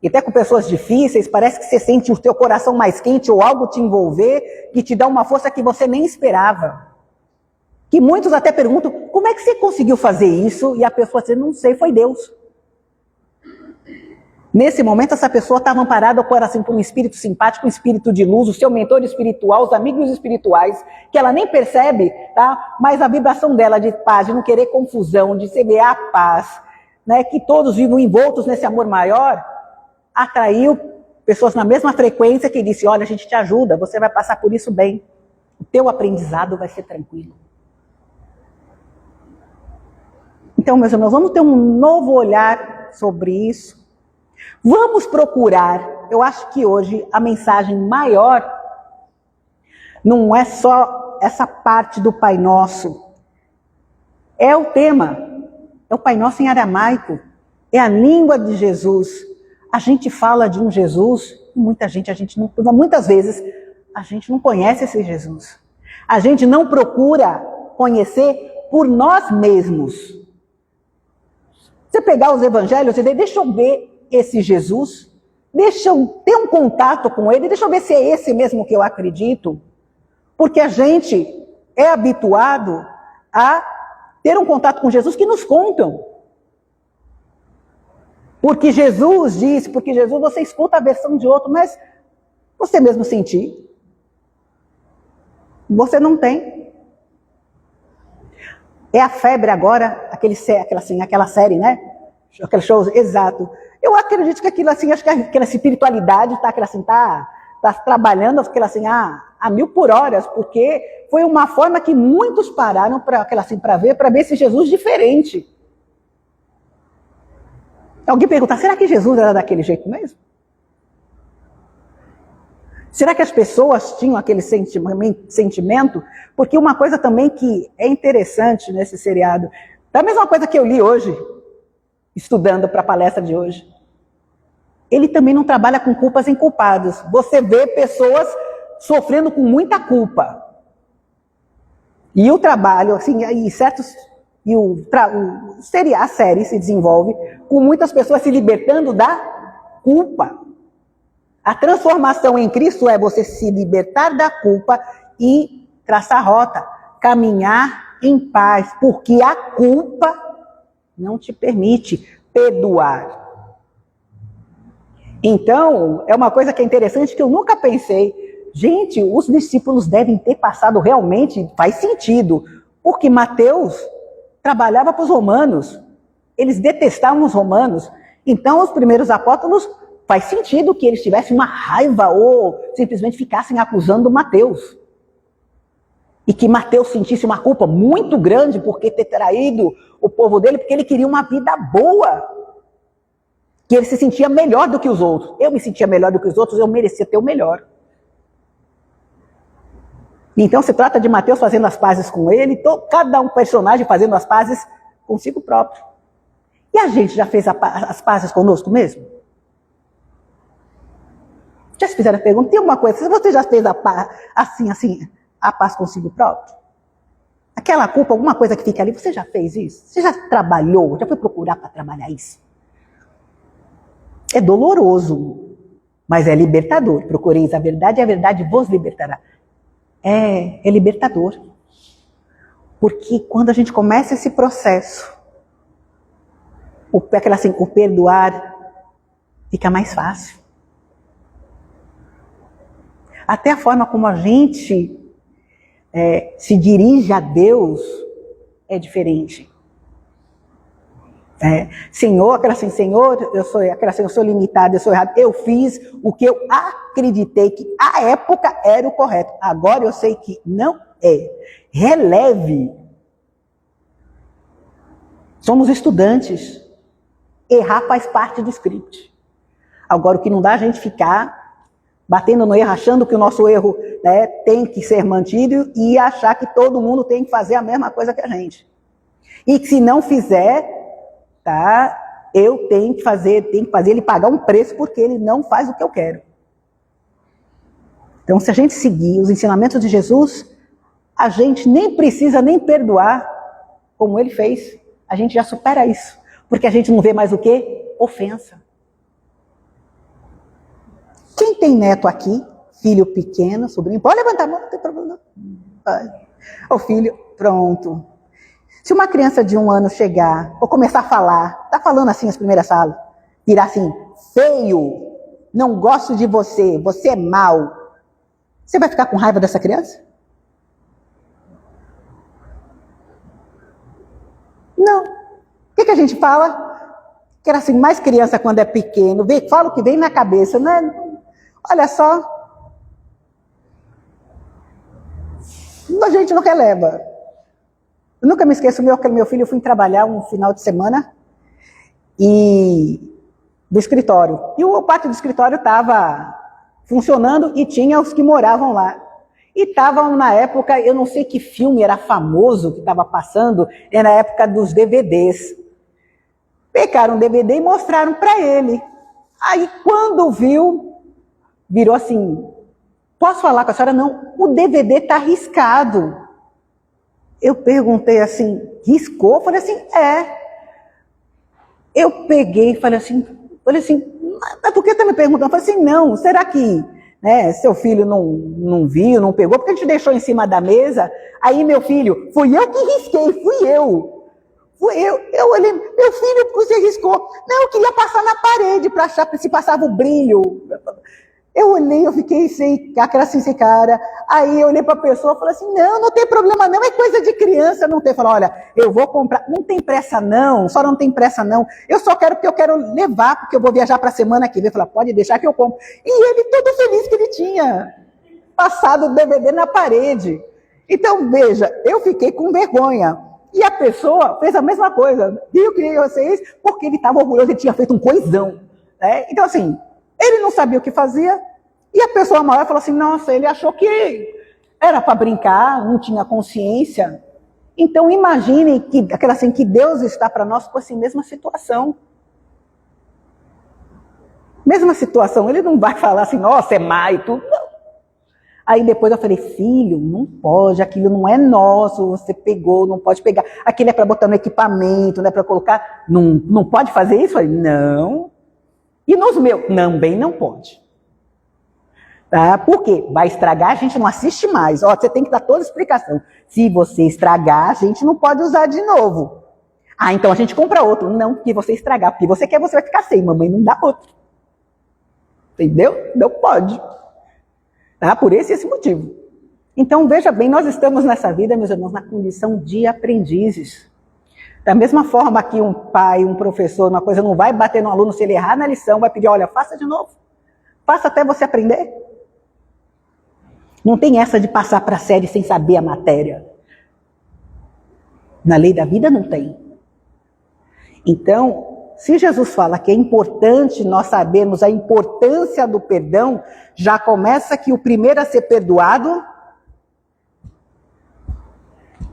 S2: e até com pessoas difíceis, parece que você sente o teu coração mais quente ou algo te envolver que te dá uma força que você nem esperava. Que muitos até perguntam, como é que você conseguiu fazer isso? E a pessoa diz, não sei, foi Deus. Nesse momento, essa pessoa estava amparada assim, por um espírito simpático, um espírito de luz, o seu mentor espiritual, os amigos espirituais, que ela nem percebe, tá? Mas a vibração dela de paz, de não querer confusão, de semear a paz, né? Que todos vivam envoltos nesse amor maior, atraiu pessoas na mesma frequência que disse, olha, a gente te ajuda, você vai passar por isso bem. O teu aprendizado vai ser tranquilo. Então, meus irmãos, vamos ter um novo olhar sobre isso. Vamos procurar, eu acho que hoje a mensagem maior não é só essa parte do Pai Nosso. É o tema, é o Pai Nosso em aramaico, é a língua de Jesus. A gente fala de um Jesus, muitas vezes, a gente não conhece esse Jesus. A gente não procura conhecer por nós mesmos. Você pegar os evangelhos e dizer, deixa eu ver esse Jesus, deixa eu ter um contato com ele, deixa eu ver se é esse mesmo que eu acredito. Porque a gente é habituado a ter um contato com Jesus que nos contam. Porque Jesus disse, porque Jesus você escuta a versão de outro, mas você mesmo sentir. Você não tem. É a febre agora, aquela série, né? Aquele show, exato. Eu acredito que aquilo assim, acho que aquela espiritualidade tá trabalhando a 1000 por hora, porque foi uma forma que muitos pararam para ver esse Jesus diferente. Alguém pergunta, será que Jesus era daquele jeito mesmo? Será que as pessoas tinham aquele sentimento? Porque uma coisa também que é interessante nesse seriado, da mesma coisa que eu li hoje, estudando para a palestra de hoje, ele também não trabalha com culpas e culpados. Você vê pessoas sofrendo com muita culpa. E o trabalho, assim, a série se desenvolve com muitas pessoas se libertando da culpa. A transformação em Cristo é você se libertar da culpa e traçar a rota, caminhar em paz, porque a culpa não te permite perdoar. Então, é uma coisa que é interessante que eu nunca pensei. Gente, os discípulos devem ter passado realmente, faz sentido, porque Mateus trabalhava para os romanos, eles detestavam os romanos, então os primeiros apóstolos, faz sentido que eles tivessem uma raiva ou simplesmente ficassem acusando Mateus. E que Mateus sentisse uma culpa muito grande por ter traído o povo dele, porque ele queria uma vida boa. Que ele se sentia melhor do que os outros. Eu me sentia melhor do que os outros, eu merecia ter o melhor. Então se trata de Mateus fazendo as pazes com ele, cada um personagem fazendo as pazes consigo próprio. E a gente já fez as pazes conosco mesmo? Já se fizeram a pergunta? Tem uma coisa, se você já fez a paz consigo próprio? Aquela culpa, alguma coisa que fica ali, você já fez isso? Você já trabalhou? Já foi procurar para trabalhar isso? É doloroso, mas é libertador. Procureis a verdade vos libertará. É libertador. Porque quando a gente começa esse processo, o perdoar fica mais fácil. Até a forma como a gente se dirige a Deus é diferente. Senhor, eu sou limitada, eu sou errado. Eu fiz o que eu acreditei que à época era o correto. Agora eu sei que não é. Releve. Somos estudantes. Errar faz parte do script. Agora o que não dá a gente ficar batendo no erro, achando que o nosso erro tem que ser mantido e achar que todo mundo tem que fazer a mesma coisa que a gente. E que se não fizer, eu tenho que fazer ele pagar um preço porque ele não faz o que eu quero. Então, se a gente seguir os ensinamentos de Jesus, a gente nem precisa nem perdoar como ele fez. A gente já supera isso. Porque a gente não vê mais o quê? Ofensa. Quem tem neto aqui, filho pequeno, sobrinho, pode levantar a mão, não tem problema não. O filho, pronto. Se uma criança de 1 ano chegar, ou começar a falar, tá falando assim as primeiras falas, virar assim, feio, não gosto de você, você é mau. Você vai ficar com raiva dessa criança? Não. O que a gente fala? Que era assim, mais criança quando é pequeno, fala o que vem na cabeça, né? Olha só, a gente não releva. Eu nunca me esqueço, meu filho, eu fui trabalhar um final de semana do escritório. E o pátio do escritório estava funcionando e tinha os que moravam lá. E estavam na época, eu não sei que filme era famoso que estava passando, era na época dos DVDs. Pegaram um DVD e mostraram para ele. Aí quando viu, virou assim, posso falar com a senhora? Não, o DVD está riscado. Eu perguntei assim, riscou? Falei assim, Eu peguei e falei assim, mas por que está me perguntando? Eu falei assim, não, será que seu filho não viu, não pegou? Porque a gente deixou em cima da mesa, aí meu filho, fui eu que risquei, fui eu. Eu olhei, meu filho, você riscou. Não, eu queria passar na parede para achar se passava o brilho. Eu olhei, eu fiquei sem cara. Aí eu olhei para a pessoa e falei assim, não tem problema não, é coisa de criança, não tem. Falei, olha, eu vou comprar, não tem pressa não, só não tem pressa não. Eu só quero porque eu quero levar, porque eu vou viajar para a semana que vem. Eu falei, pode deixar que eu compro. E ele todo feliz que ele tinha passado o DVD na parede. Então, veja, eu fiquei com vergonha. E a pessoa fez a mesma coisa. E eu criei vocês porque ele estava orgulhoso, ele tinha feito um coisão. Né? Então, assim, ele não sabia o que fazia. E a pessoa maior falou assim, nossa, ele achou que era para brincar, não tinha consciência. Então, imaginem que Deus está para nós com essa mesma situação. Mesma situação, ele não vai falar assim, nossa, é má e tudo. Não. Aí depois eu falei, filho, não pode, aquilo não é nosso, você pegou, não pode pegar. Aquilo é para botar no equipamento, não é para colocar. Não pode fazer isso? Eu falei, não. E nos meus? Também não pode. Tá? Por quê? Vai estragar, a gente não assiste mais. Ó, você tem que dar toda a explicação. Se você estragar, a gente não pode usar de novo. Ah, então a gente compra outro. Não, porque você estragar. Porque você quer, você vai ficar sem. Mamãe não dá outro. Entendeu? Não pode. Tá? Por esse motivo. Então, veja bem, nós estamos nessa vida, meus irmãos, na condição de aprendizes. Da mesma forma que um pai, um professor, uma coisa não vai bater no aluno se ele errar na lição, vai pedir, olha, faça de novo. Faça até você aprender. Não tem essa de passar para a série sem saber a matéria. Na lei da vida não tem. Então, se Jesus fala que é importante nós sabermos a importância do perdão, já começa que o primeiro a ser perdoado,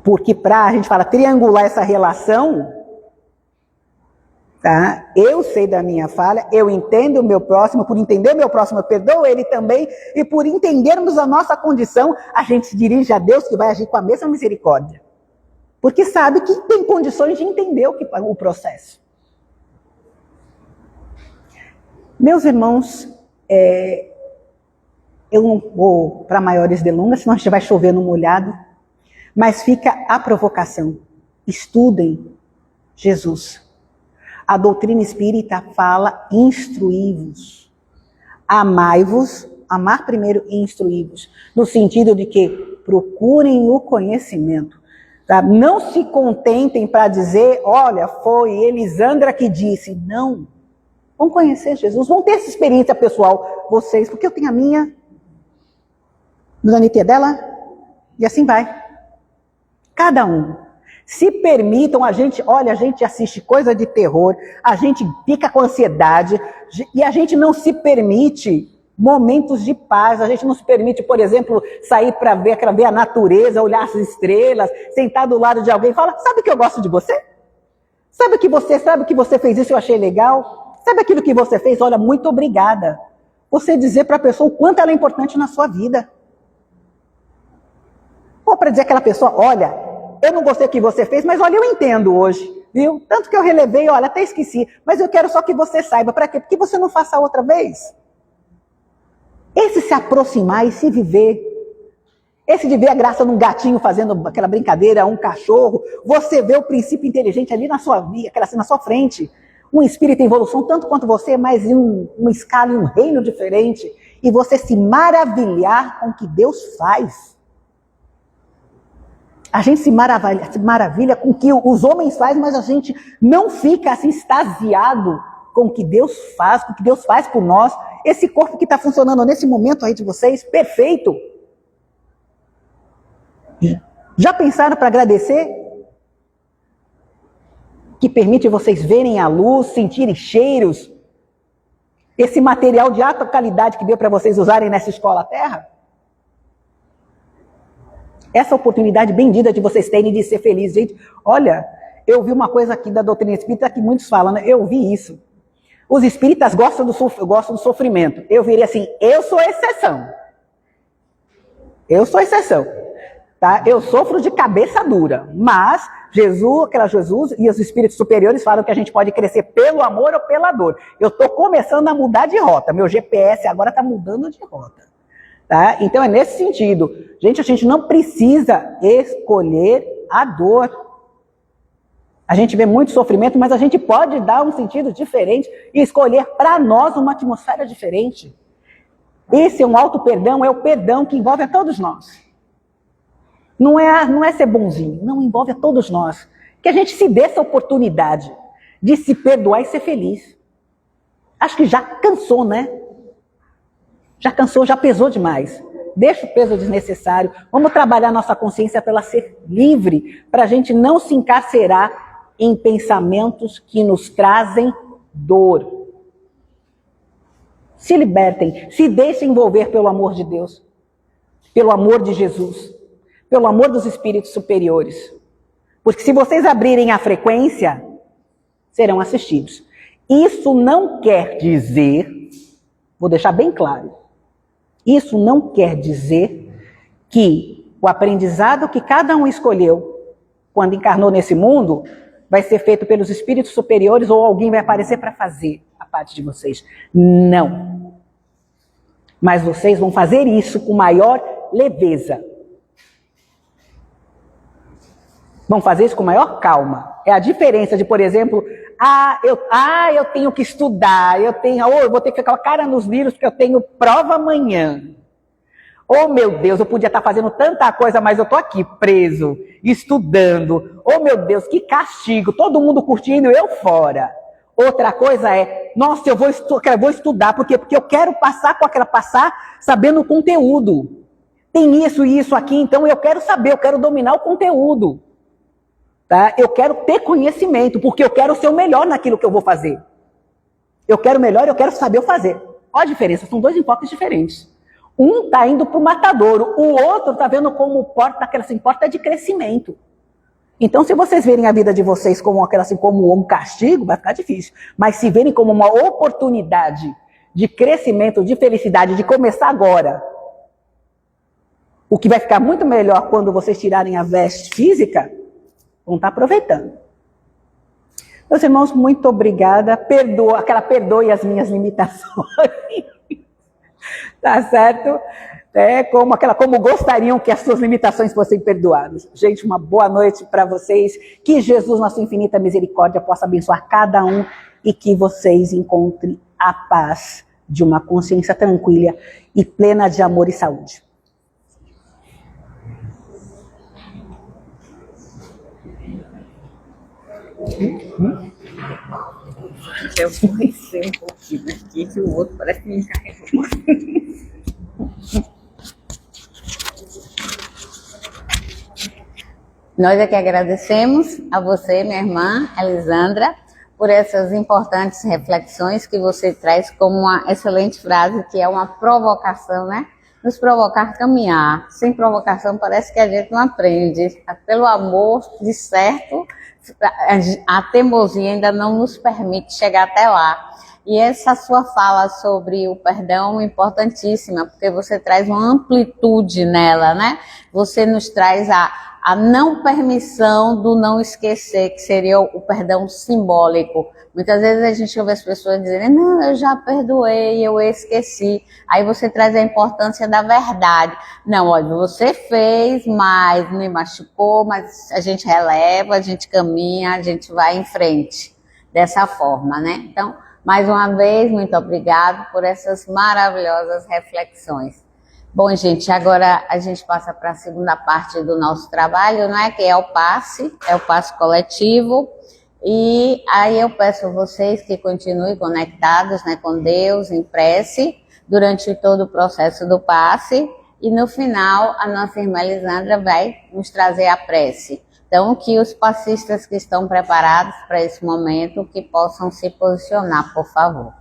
S2: porque para a gente fala triangular essa relação, tá? Eu sei da minha falha, eu entendo o meu próximo, por entender o meu próximo eu perdoo ele também, e por entendermos a nossa condição, a gente se dirige a Deus que vai agir com a mesma misericórdia. Porque sabe que tem condições de entender o processo. Meus irmãos, eu não vou para maiores delongas, senão a gente vai chover no molhado, mas fica a provocação. Estudem Jesus. A doutrina espírita fala instruí-vos. Amai-vos, amar primeiro e instruí-vos. No sentido de que procurem o conhecimento. Tá? Não se contentem para dizer, olha, foi Elisandra que disse. Não. Vão conhecer Jesus, vão ter essa experiência pessoal, vocês, porque eu tenho a minha, Zanite é dela, e assim vai. Cada um. Se permitam, a gente assiste coisa de terror, a gente fica com ansiedade, e a gente não se permite momentos de paz, a gente não se permite, por exemplo, sair para ver a natureza, olhar as estrelas, sentar do lado de alguém e falar, sabe que eu gosto de você? Sabe que você fez isso, eu achei legal? Sabe aquilo que você fez? Olha, muito obrigada. Você dizer para a pessoa o quanto ela é importante na sua vida. Ou para dizer àquela pessoa, olha, eu não gostei do que você fez, mas olha, eu entendo hoje, viu? Tanto que eu relevei, olha, até esqueci, mas eu quero só que você saiba. Para quê? Porque você não faça outra vez. Esse se aproximar e se viver. Esse de ver a graça num gatinho fazendo aquela brincadeira, um cachorro. Você vê o princípio inteligente ali na sua vida, na sua frente. Um espírito em evolução, tanto quanto você, mas em uma escala, em um reino diferente. E você se maravilhar com o que Deus faz. A gente se maravilha com o que os homens fazem, mas a gente não fica assim extasiado com o que Deus faz, com o que Deus faz por nós. Esse corpo que está funcionando nesse momento aí de vocês, perfeito. Já pensaram para agradecer? Que permite vocês verem a luz, sentirem cheiros. Esse material de alta qualidade que deu para vocês usarem nessa escola Terra. Essa oportunidade bendita de vocês terem de ser felizes. Gente, olha, eu vi uma coisa aqui da doutrina espírita que muitos falam, né? Eu vi isso. Os espíritas gostam do sofrimento. Eu virei assim, eu sou exceção. Eu sou exceção. Tá? Eu sofro de cabeça dura, mas Jesus e os espíritos superiores falam que a gente pode crescer pelo amor ou pela dor. Eu estou começando a mudar de rota, meu GPS agora está mudando de rota. Tá? Então é nesse sentido. Gente, a gente não precisa escolher a dor. A gente vê muito sofrimento, mas a gente pode dar um sentido diferente e escolher para nós uma atmosfera diferente. Esse é um auto-perdão, é o perdão que envolve a todos nós. Não é ser bonzinho, não, envolve a todos nós. Que a gente se dê essa oportunidade de se perdoar e ser feliz. Acho que já cansou, né? Já cansou, já pesou demais. deixa o peso desnecessário, vamos trabalhar nossa consciência para ela ser livre, para a gente não se encarcerar em pensamentos que nos trazem dor. Se libertem, se deixem envolver pelo amor de Deus, pelo amor de Jesus, pelo amor dos espíritos superiores. Porque se vocês abrirem a frequência, serão assistidos. Isso não quer dizer, vou deixar bem claro, isso não quer dizer que o aprendizado que cada um escolheu quando encarnou nesse mundo vai ser feito pelos espíritos superiores ou alguém vai aparecer para fazer a parte de vocês. Não. Mas vocês vão fazer isso com maior leveza. Vão fazer isso com maior calma. É a diferença de, por exemplo, eu tenho que estudar, eu vou ter que ficar com a cara nos livros porque eu tenho prova amanhã. Oh, meu Deus, eu podia estar fazendo tanta coisa, mas eu estou aqui preso, estudando. Oh, meu Deus, que castigo, todo mundo curtindo, eu fora. Outra coisa é, nossa, eu vou estudar, porque eu quero passar sabendo o conteúdo. Tem isso e isso aqui, então eu quero saber, eu quero dominar o conteúdo. Tá? Eu quero ter conhecimento, porque eu quero ser o melhor naquilo que eu vou fazer. Eu quero melhor, eu quero saber o fazer. Olha a diferença, são dois enfoques diferentes. Um está indo para o matadouro, o outro está vendo como porta de crescimento. Então, se vocês verem a vida de vocês como um castigo, vai ficar difícil. Mas se verem como uma oportunidade de crescimento, de felicidade, de começar agora, o que vai ficar muito melhor quando vocês tirarem a veste física, vão estar aproveitando. Meus irmãos, muito obrigada. Perdoe as minhas limitações. Tá certo? Como gostariam que as suas limitações fossem perdoadas. Gente, uma boa noite para vocês. Que Jesus, na sua infinita misericórdia, possa abençoar cada um e que vocês encontrem a paz de uma consciência tranquila e plena de amor e saúde.
S1: Eu vou descer um pouquinho aqui, que o outro parece que me encarregou. Nós é que agradecemos a você, minha irmã Elisandra, por essas importantes reflexões que você traz como uma excelente frase, que é uma provocação, né? Nos provocar a caminhar. Sem provocação parece que a gente não aprende. Pelo amor, de certo, a teimosia ainda não nos permite chegar até lá. E essa sua fala sobre o perdão é importantíssima, porque você traz uma amplitude nela, né? Você nos traz a não permissão do não esquecer, que seria o perdão simbólico. Muitas vezes a gente ouve as pessoas dizendo, não, eu já perdoei, eu esqueci. Aí você traz a importância da verdade. Não, olha, você fez, mas me machucou, mas a gente releva, a gente caminha, a gente vai em frente. Dessa forma, né? Então, mais uma vez, muito obrigado por essas maravilhosas reflexões. Bom, gente, agora a gente passa para a segunda parte do nosso trabalho, né? Que é o passe coletivo. E aí eu peço a vocês que continuem conectados, né, com Deus, em prece, durante todo o processo do passe. E no final, a nossa irmã Elisandra vai nos trazer a prece. Então, que os passistas que estão preparados para esse momento, que possam se posicionar, por favor.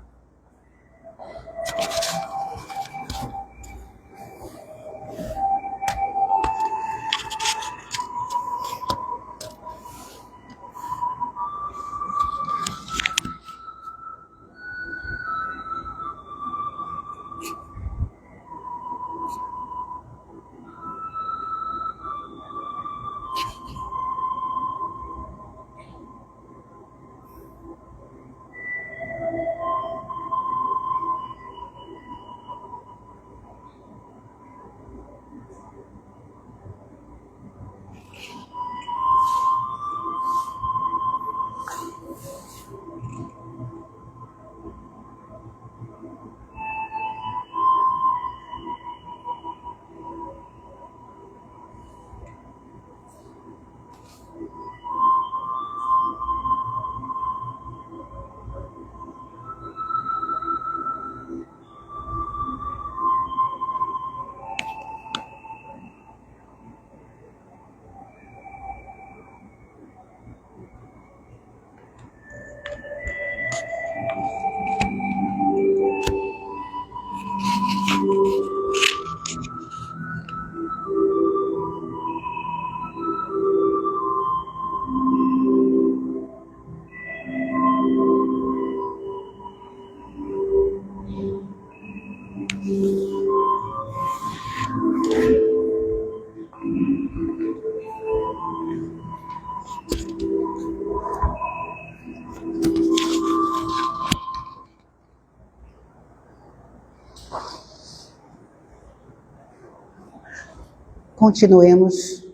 S2: continuemos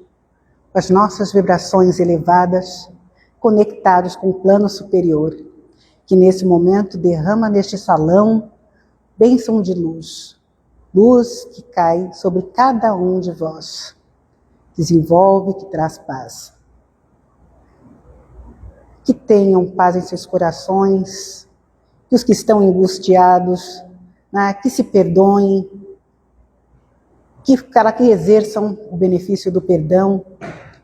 S2: com as nossas vibrações elevadas, conectados com o plano superior, que nesse momento derrama neste salão bênção de luz, luz que cai sobre cada um de vós, desenvolve, que traz paz. Que tenham paz em seus corações, que os que estão angustiados, que se perdoem, que exerçam o benefício do perdão,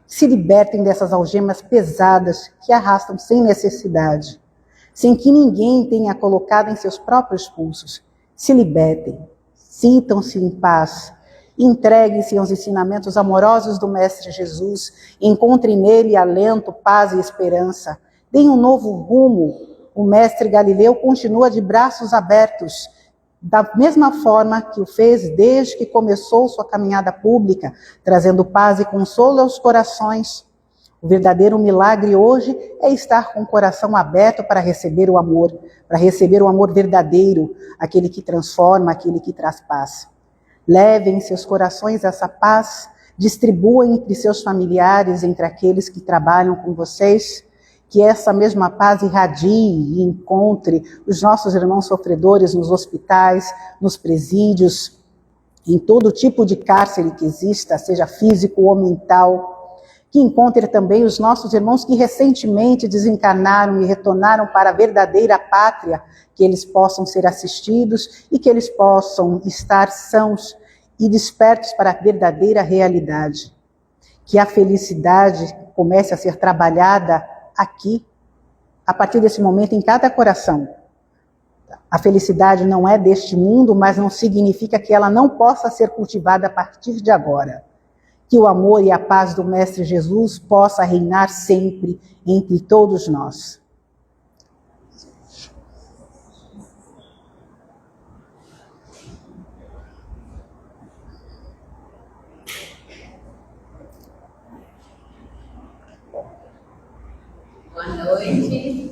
S2: que se libertem dessas algemas pesadas que arrastam sem necessidade, sem que ninguém tenha colocado em seus próprios pulsos. Se libertem, sintam-se em paz, entreguem-se aos ensinamentos amorosos do Mestre Jesus, encontrem nele alento, paz e esperança, deem um novo rumo. O Mestre Galileu continua de braços abertos, da mesma forma que o fez desde que começou sua caminhada pública, trazendo paz e consolo aos corações. O verdadeiro milagre hoje é estar com o coração aberto para receber o amor verdadeiro, aquele que transforma, aquele que traz paz. Levem em seus corações essa paz, distribuam entre seus familiares, entre aqueles que trabalham com vocês, que essa mesma paz irradie e encontre os nossos irmãos sofredores nos hospitais, nos presídios, em todo tipo de cárcere que exista, seja físico ou mental. Que encontre também os nossos irmãos que recentemente desencarnaram e retornaram para a verdadeira pátria, que eles possam ser assistidos e que eles possam estar sãos e despertos para a verdadeira realidade. Que a felicidade comece a ser trabalhada aqui, a partir desse momento, em cada coração. A felicidade não é deste mundo, mas não significa que ela não possa ser cultivada a partir de agora. Que o amor e a paz do Mestre Jesus possa reinar sempre entre todos nós.
S1: Boa noite.